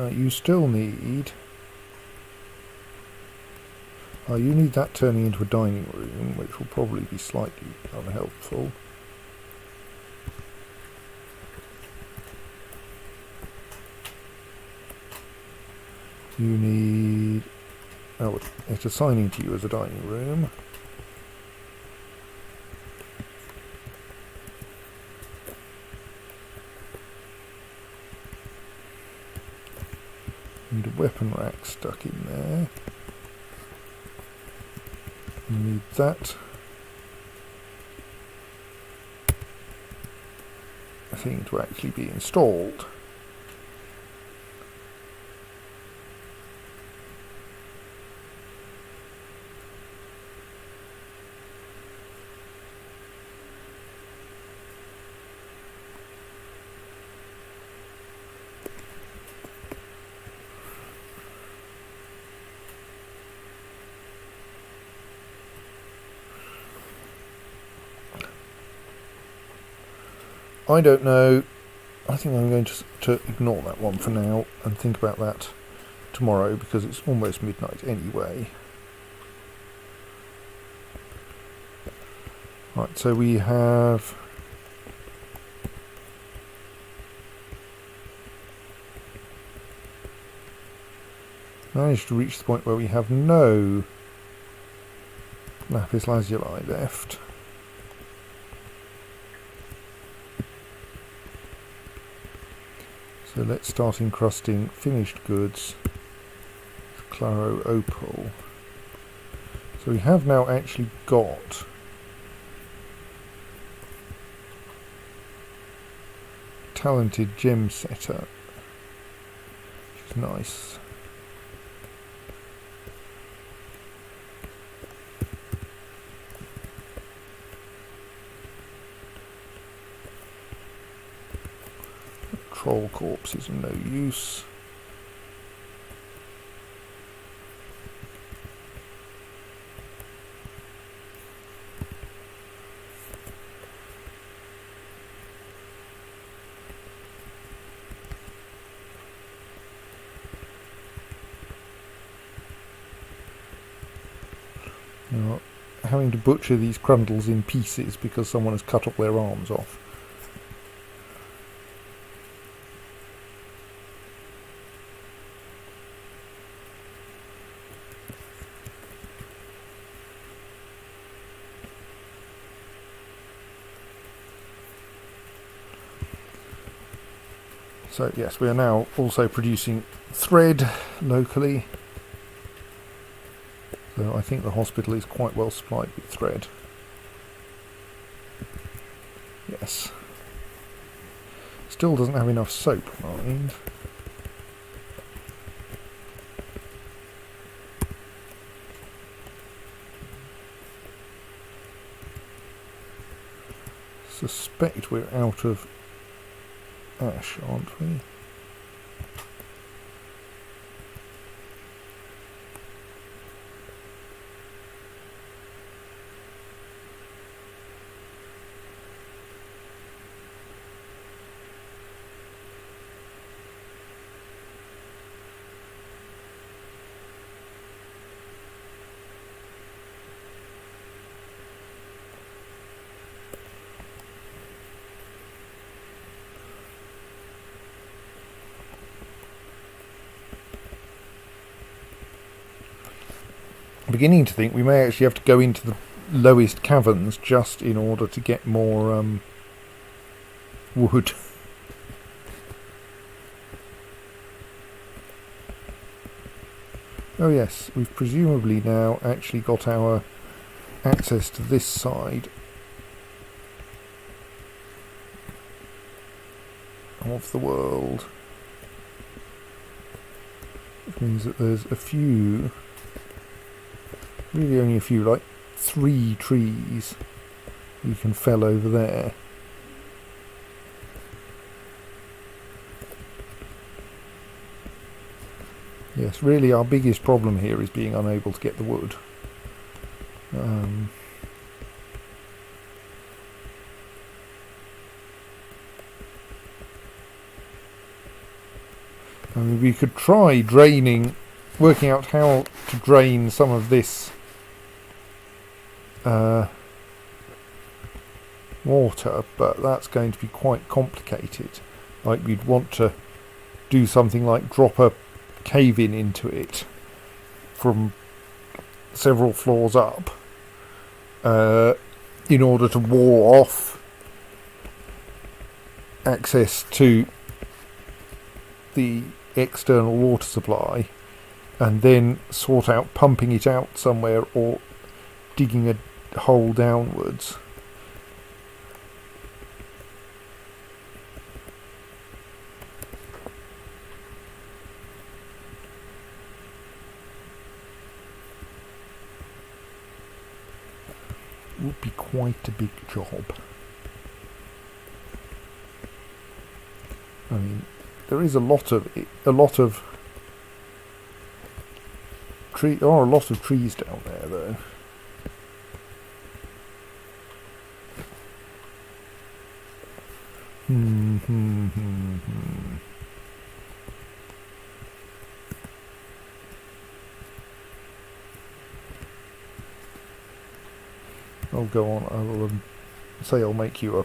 You still need... you need that turning into a dining room, which will probably be slightly unhelpful. You need... oh, it's assigning to you as a dining room. Need a weapon rack stuck in there. You need that thing to actually be installed. I don't know. I think I'm going to ignore that one for now and think about that tomorrow, because it's almost midnight anyway. Right, so we have... managed to reach the point where we have no lapis lazuli left. So let's start encrusting finished goods with Claro Opal. So we have now actually got talented gem setter, which is nice. Troll corpses are no use. Now, having to butcher these crundles in pieces because someone has cut all their arms off. So yes, we are now also producing thread locally. So I think the hospital is quite well supplied with thread. Yes. Still doesn't have enough soap, mind. Suspect we're out of ash, aren't we? Beginning to think we may actually have to go into the lowest caverns just in order to get more wood. Oh yes, we've presumably now actually got our access to this side of the world. Which means that there's a few, really only a few, like 3 trees you can fell over there. Yes, really our biggest problem here is being unable to get the wood. I mean, we could try working out how to drain some of this water, but that's going to be quite complicated. Like, we'd want to do something like drop a cave-in into it from several floors up in order to wall off access to the external water supply, and then sort out pumping it out somewhere or digging a hole downwards. Would be quite a big job. I mean, there is a lot of trees down there, though. I'll go on. I will say I'll make you a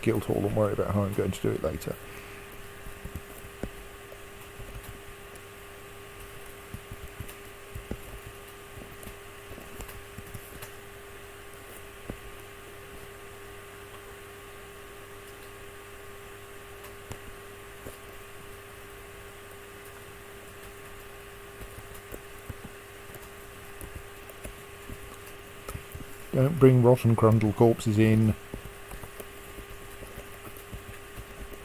guild hall and worry about how I'm going to do it later. Don't bring rotten Grundle corpses in.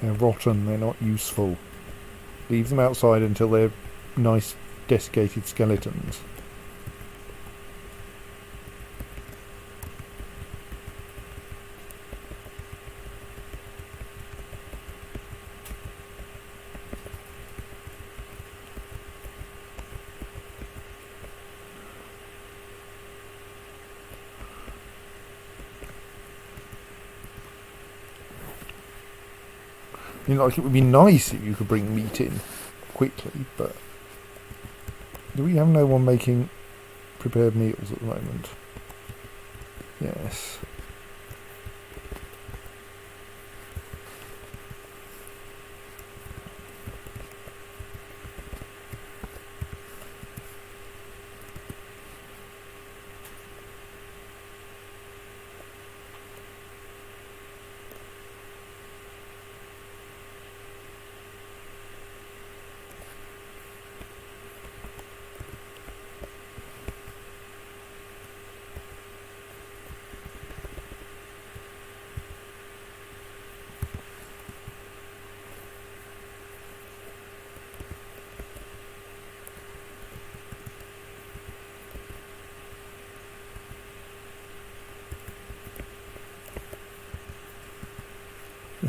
They're rotten, they're not useful. Leave them outside until they're nice desiccated skeletons. You know, like, it would be nice if you could bring meat in quickly, but do we have no one making prepared meals at the moment? Yes.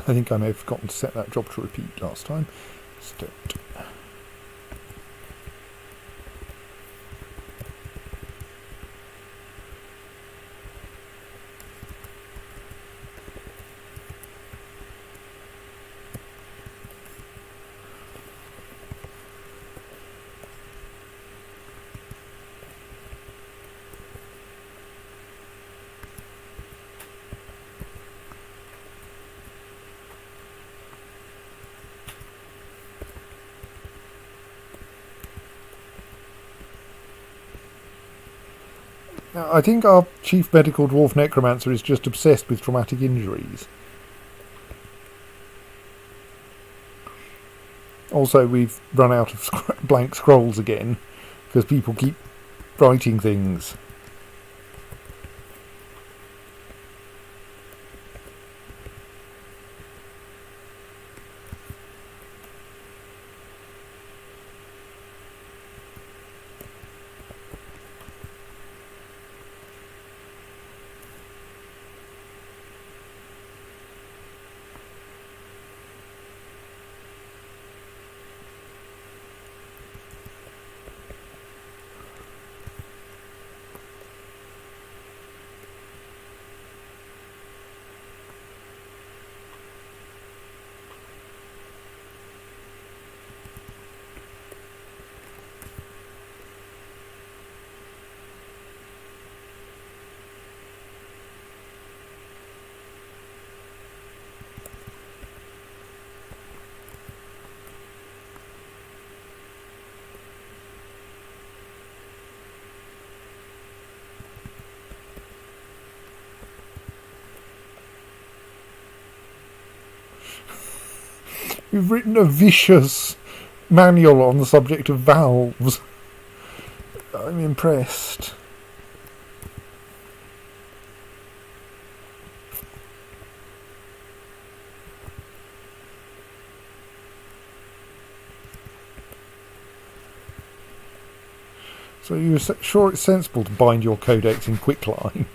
I think I may have forgotten to set that job to repeat last time. Stoked. Now, I think our chief medical dwarf necromancer is just obsessed with traumatic injuries. Also, we've run out of blank scrolls again, because people keep writing things. You've written a vicious manual on the subject of valves. I'm impressed. So you're sure it's sensible to bind your codecs in quicklime?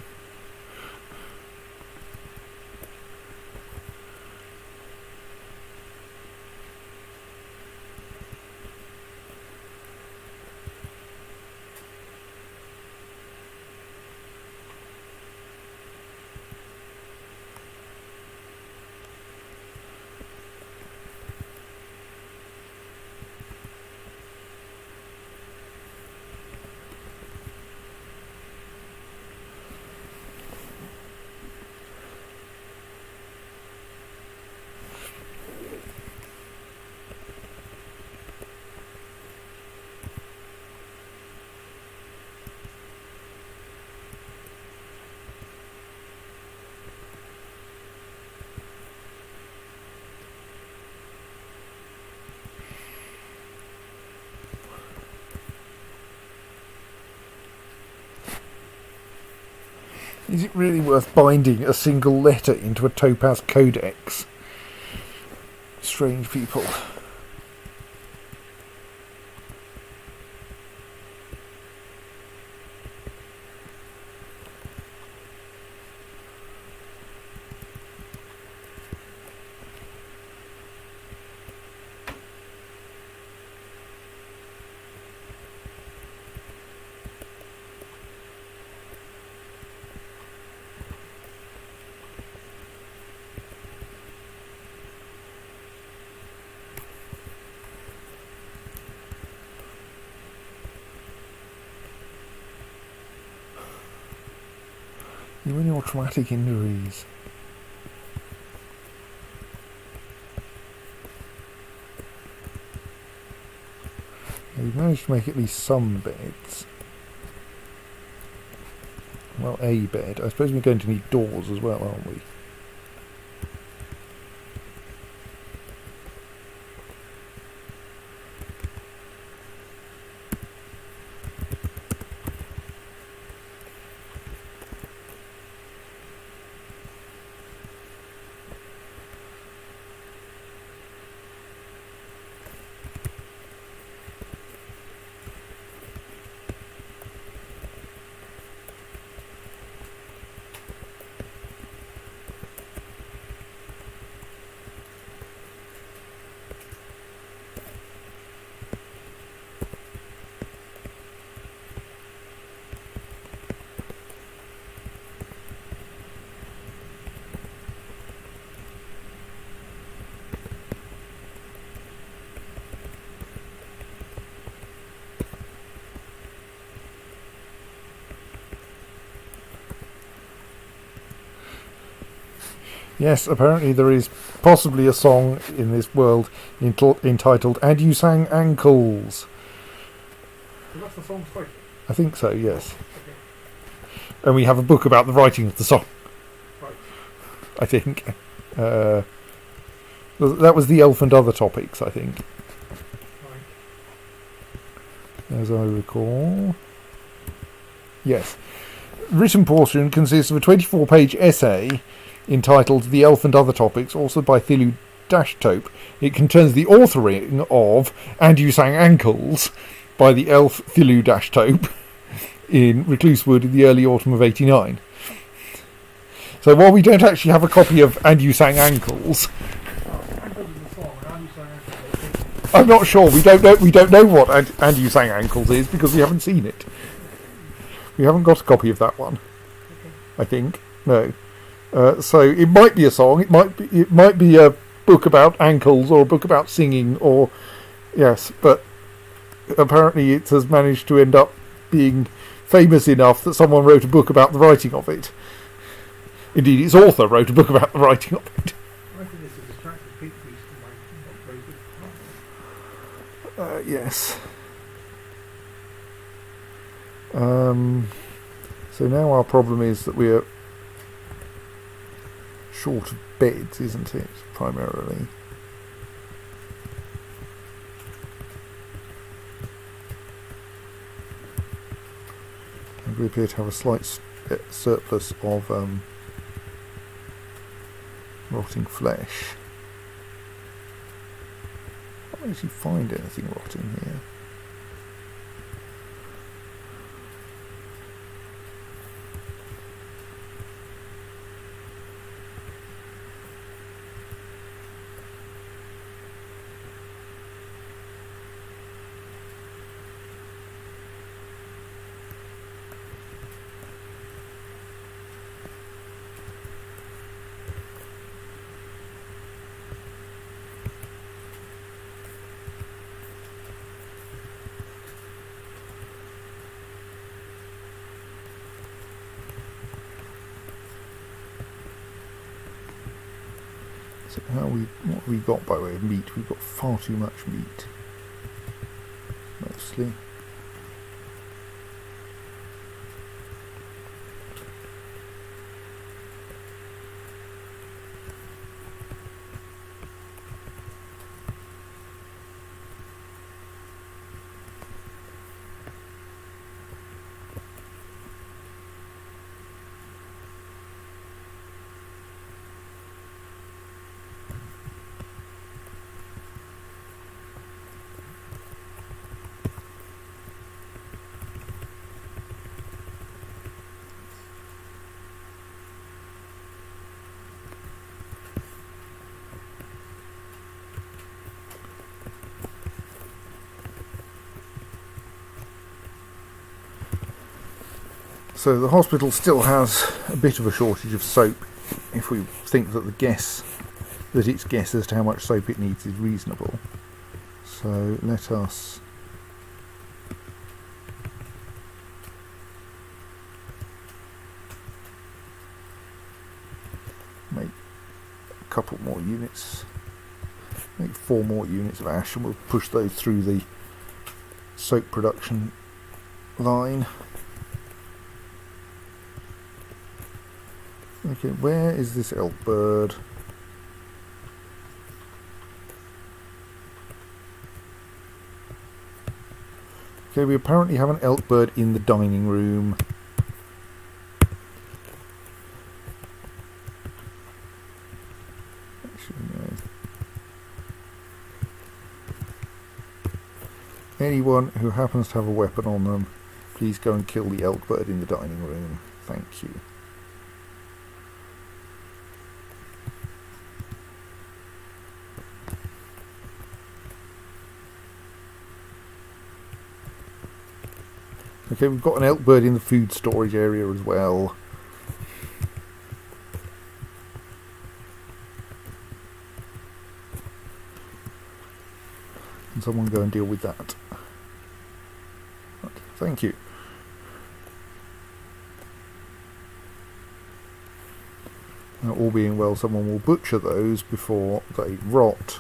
Is it really worth binding a single letter into a topaz codex? Strange people. You and your traumatic injuries. We've managed to make at least some beds. Well, a bed. I suppose we're going to need doors as well, aren't we? Yes, apparently there is possibly a song in this world entitled "And You Sang Ankles."
So that's the song's title?
I think so, yes.
Okay.
And we have a book about the writing of the song.
Right.
I think. That was the Elf and Other Topics, I think.
Right.
as I recall. Yes. Written portion consists of a 24-page essay entitled The Elf and Other Topics, also by Thilu Dashtope. It contains the authoring of And You Sang Ankles by the elf Thilu Dashtope in Recluse Wood in the early autumn of '89. So while we don't actually have a copy of And You Sang Ankles, I'm not sure. We don't know what And You Sang Ankles is because we haven't seen it. We haven't got a copy of that one. I think no. So it might be a song. It might be a book about ankles or a book about singing or yes. But apparently it has managed to end up being famous enough that someone wrote a book about the writing of it. Indeed, its author wrote a book about the writing of it.
I think it's a distracting big piece to my not very good.
Yes. So now our problem is that we're short of beds, isn't it, primarily? And we appear to have a slight surplus of rotting flesh. I can't actually find anything rotting here. So what have we got by way of meat? We've got far too much meat, mostly. So the hospital still has a bit of a shortage of soap if we think that its guess as to how much soap it needs is reasonable. So let us make a couple more units, make 4 more units of ash, and we'll push those through the soap production line. Okay, where is this elk bird? Okay, we apparently have an elk bird in the dining room. Actually, no. Anyone who happens to have a weapon on them, please go and kill the elk bird in the dining room. Thank you. Okay, we've got an elk bird in the food storage area as well. Can someone go and deal with that? Right, thank you. Now, all being well, someone will butcher those before they rot.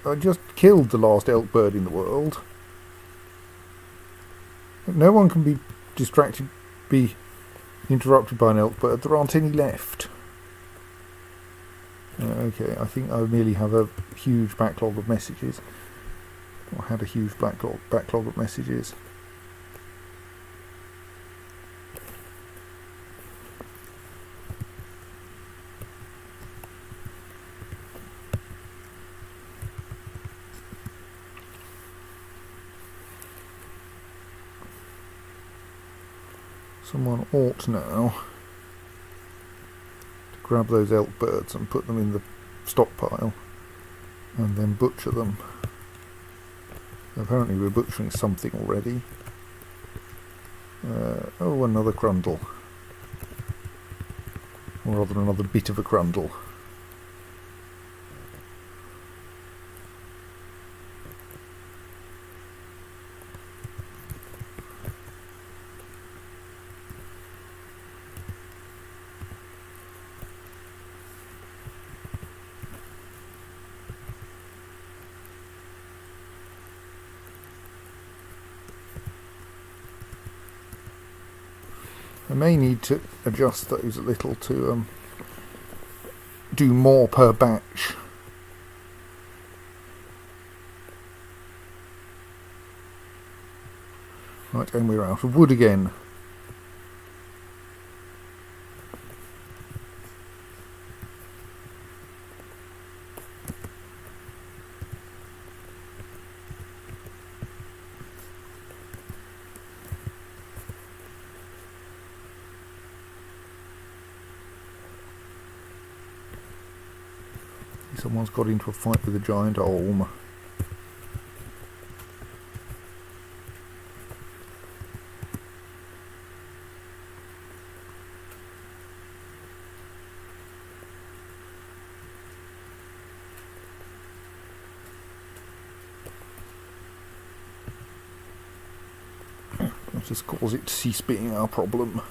I just killed the last elk bird in the world. No one can be distracted, be interrupted by an elk bird. There aren't any left. Okay, I think I merely have a huge backlog of messages. Or had a huge backlog of messages. Someone ought now to grab those elk birds and put them in the stockpile and then butcher them. Apparently we're butchering something already. Oh, another crundle. Or rather another bit of a crundle. I may need to adjust those a little to do more per batch. Right, and we're out of wood again. Someone's got into a fight with a giant olm. Let us cause it to cease being our problem.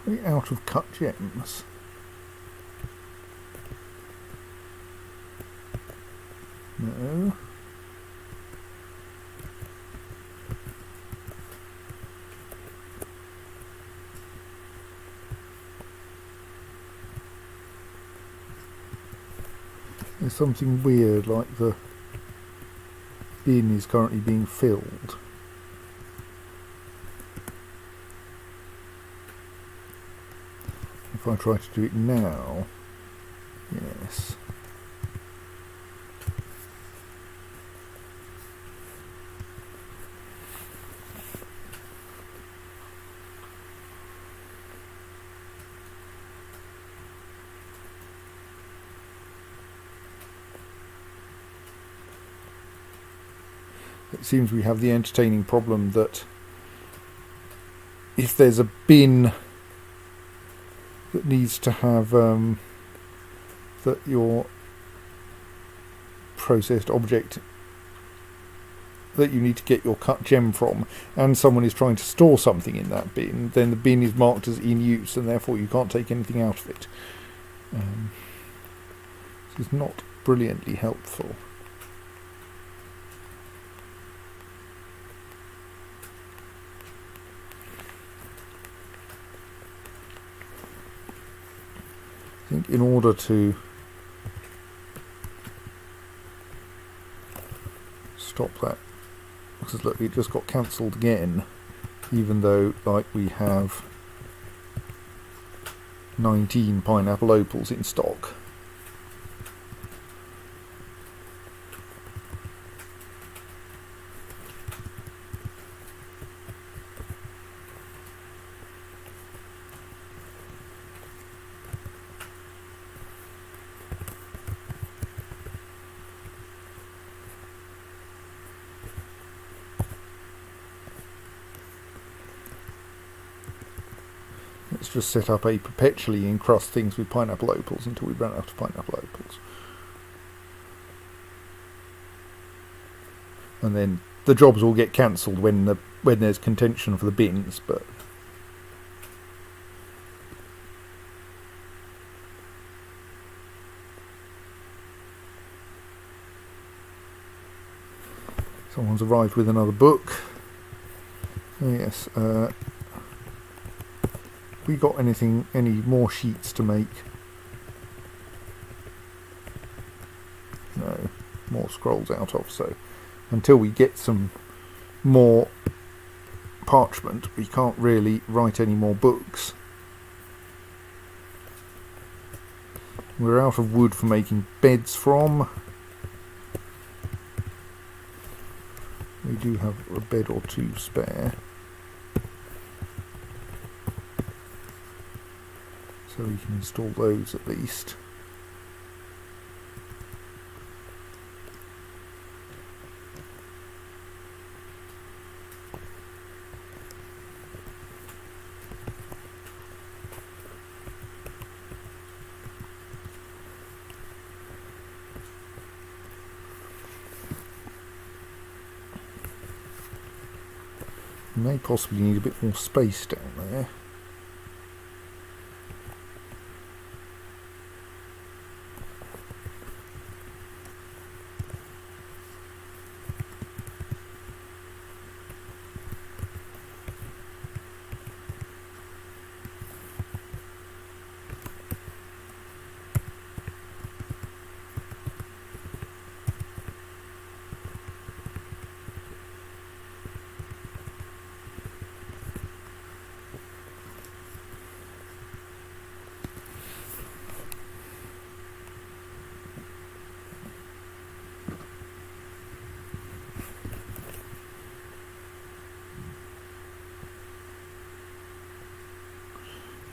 Are we out of cut gems? No. There's something weird, like the bin is currently being filled. If I try to do it now, yes. It seems we have the entertaining problem that if there's a bin that needs to have that your processed object that you need to get your cut gem from, and someone is trying to store something in that bin, then the bin is marked as in use and therefore you can't take anything out of it. This is not brilliantly helpful. I think in order to stop that, because look, it just got cancelled again, even though like we have 19 pineapple opals in stock. Let's just set up a perpetually encrust things with pineapple opals until we run out of pineapple opals. And then the jobs will get cancelled when there's contention for the bins, but someone's arrived with another book. Oh yes, we got any more sheets to make? No, more scrolls out of, so until we get some more parchment we can't really write any more books. We're out of wood for making beds from. We do have a bed or two spare, so we can install those at least. We may possibly need a bit more space down there.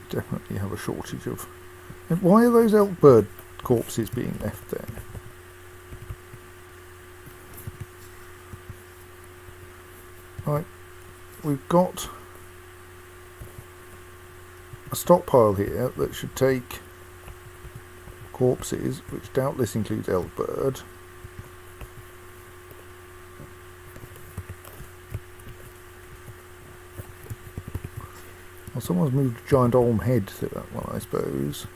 Definitely have a shortage of... And why are those elk bird corpses being left there? Right, we've got a stockpile here that should take corpses, which doubtless includes elk bird. Well, someone's moved a giant olm head to that one, I suppose.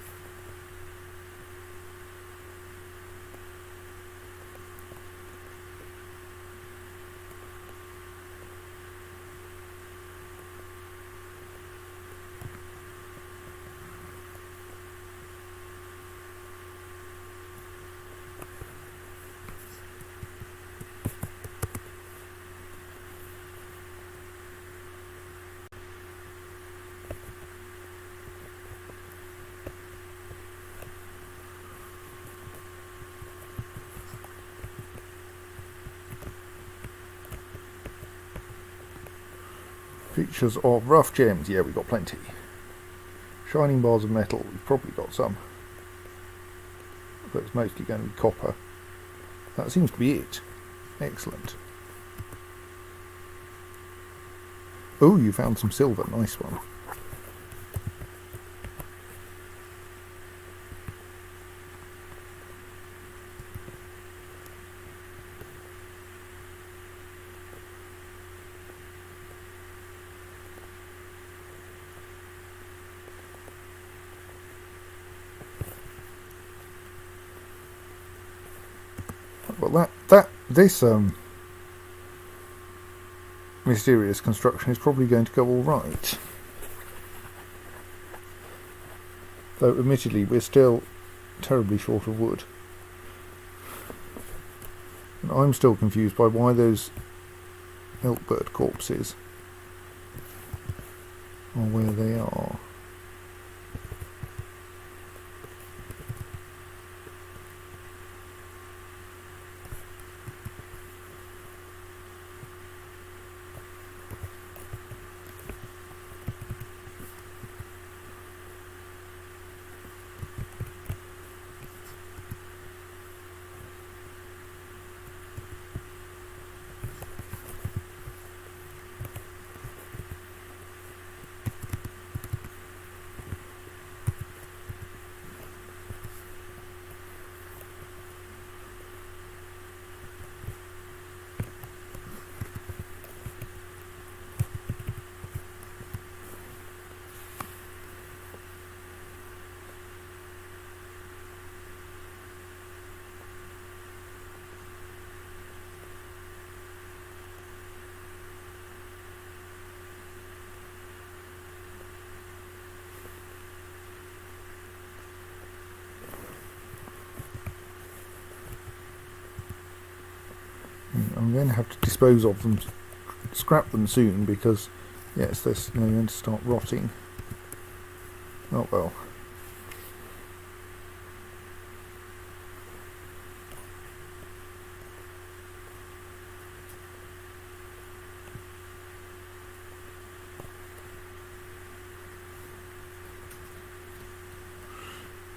Features of rough gems, yeah, we got plenty. Shining bars of metal, we've probably got some. But it's mostly going to be copper. That seems to be it. Excellent. Oh, you found some silver, nice one. Well, this mysterious construction is probably going to go all right. Though, admittedly, we're still terribly short of wood. And I'm still confused by why those elk bird corpses are where they are. I'm going to have to dispose of them, scrap them soon, because yes, they're going to start rotting. Oh well.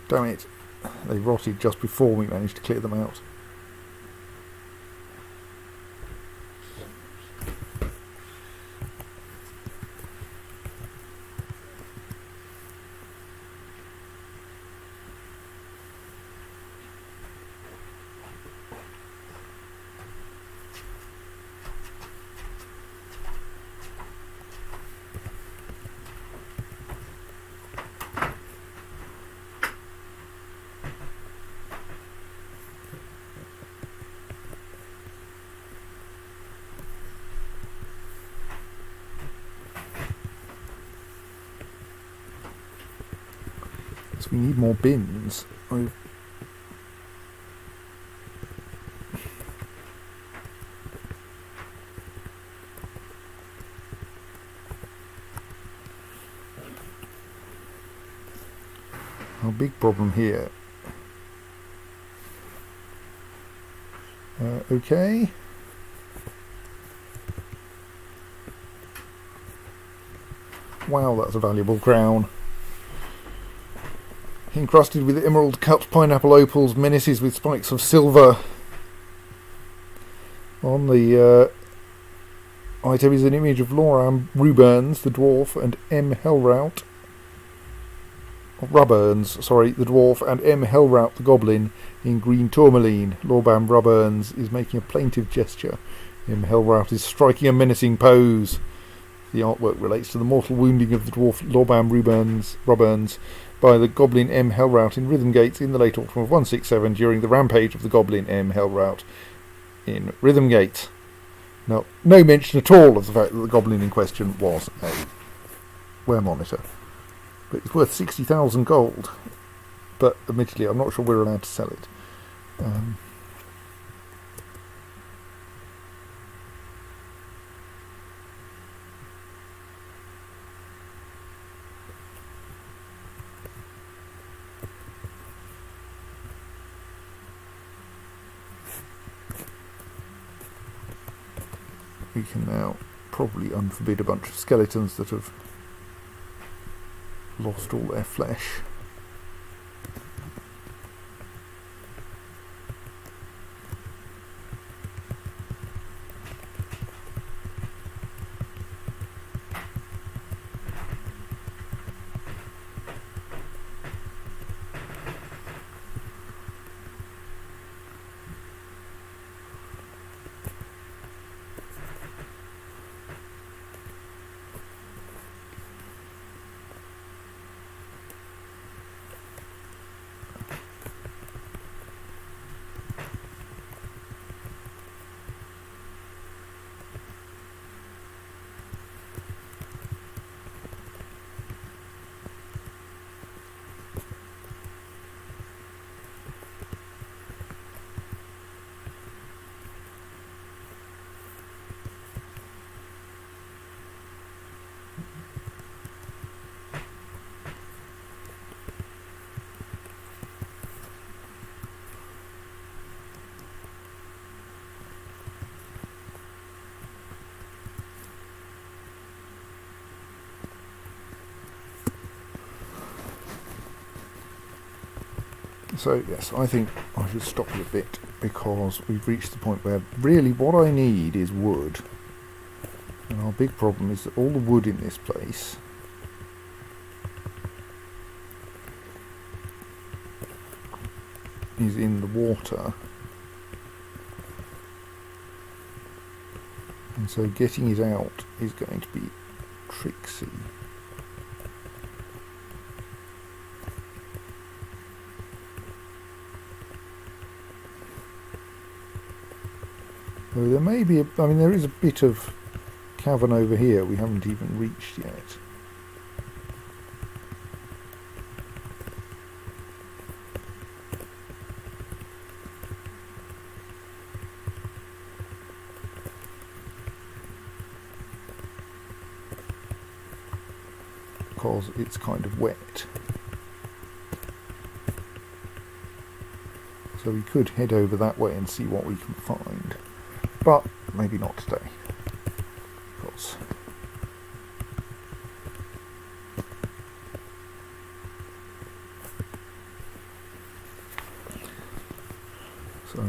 Damn it, they rotted just before we managed to clear them out. So we need more bins. Our big problem here. Okay. Wow, that's a valuable crown. Encrusted with emerald cups, pineapple opals, menaces with spikes of silver. On the item is an image of Loram Ruberns, the dwarf, and M. Hellrout. Ruberns, sorry, the dwarf, and M. Hellrout, the goblin, in green tourmaline. Lorbam Ruberns is making a plaintive gesture. M. Hellrout is striking a menacing pose. The artwork relates to the mortal wounding of the dwarf Lorbam Ruberns by the goblin M. Hellrout in Rhythmgates in the late autumn of 167 during the rampage of the goblin M. Hellrout in Rhythmgates. Now, no mention at all of the fact that the goblin in question was a wear monitor. But it's worth 60,000 gold. But admittedly, I'm not sure we're allowed to sell it. We can now probably unforbid a bunch of skeletons that have lost all their flesh. So yes, I think I should stop it a bit because we've reached the point where really what I need is wood. And our big problem is that all the wood in this place is in the water. And so getting it out is going to be tricksy. So there may be, I mean there is a bit of cavern over here we haven't even reached yet. Because it's kind of wet. So we could head over that way and see what we can find. But maybe not today. Because so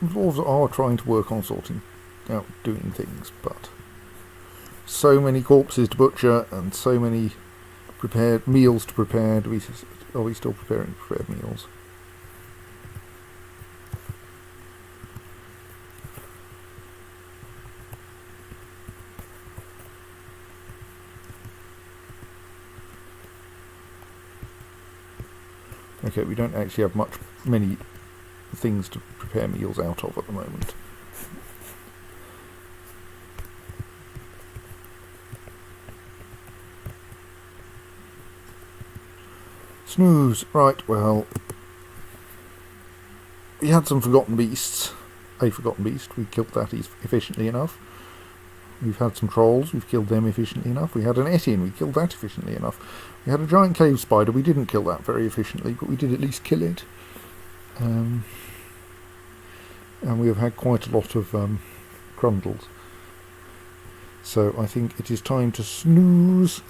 dwarves are trying to work on sorting out doing things, but so many corpses to butcher and so many prepared meals to prepare. Are we still preparing prepared meals? Okay, we don't actually have many things to prepare meals out of at the moment. Snooze. Right, well, we had some forgotten beasts. A forgotten beast, we killed that efficiently enough. We've had some trolls, we've killed them efficiently enough. We had an Etin, we killed that efficiently enough. We had a giant cave spider, we didn't kill that very efficiently, but we did at least kill it. And we have had quite a lot of crundles. So I think it is time to snooze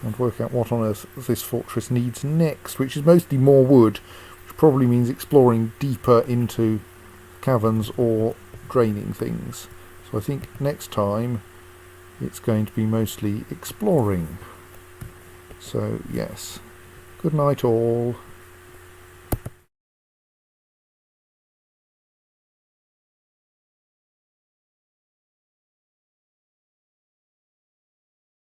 and work out what on earth this fortress needs next, which is mostly more wood, which probably means exploring deeper into caverns or draining things. So I think next time it's going to be mostly exploring. So yes, good night all.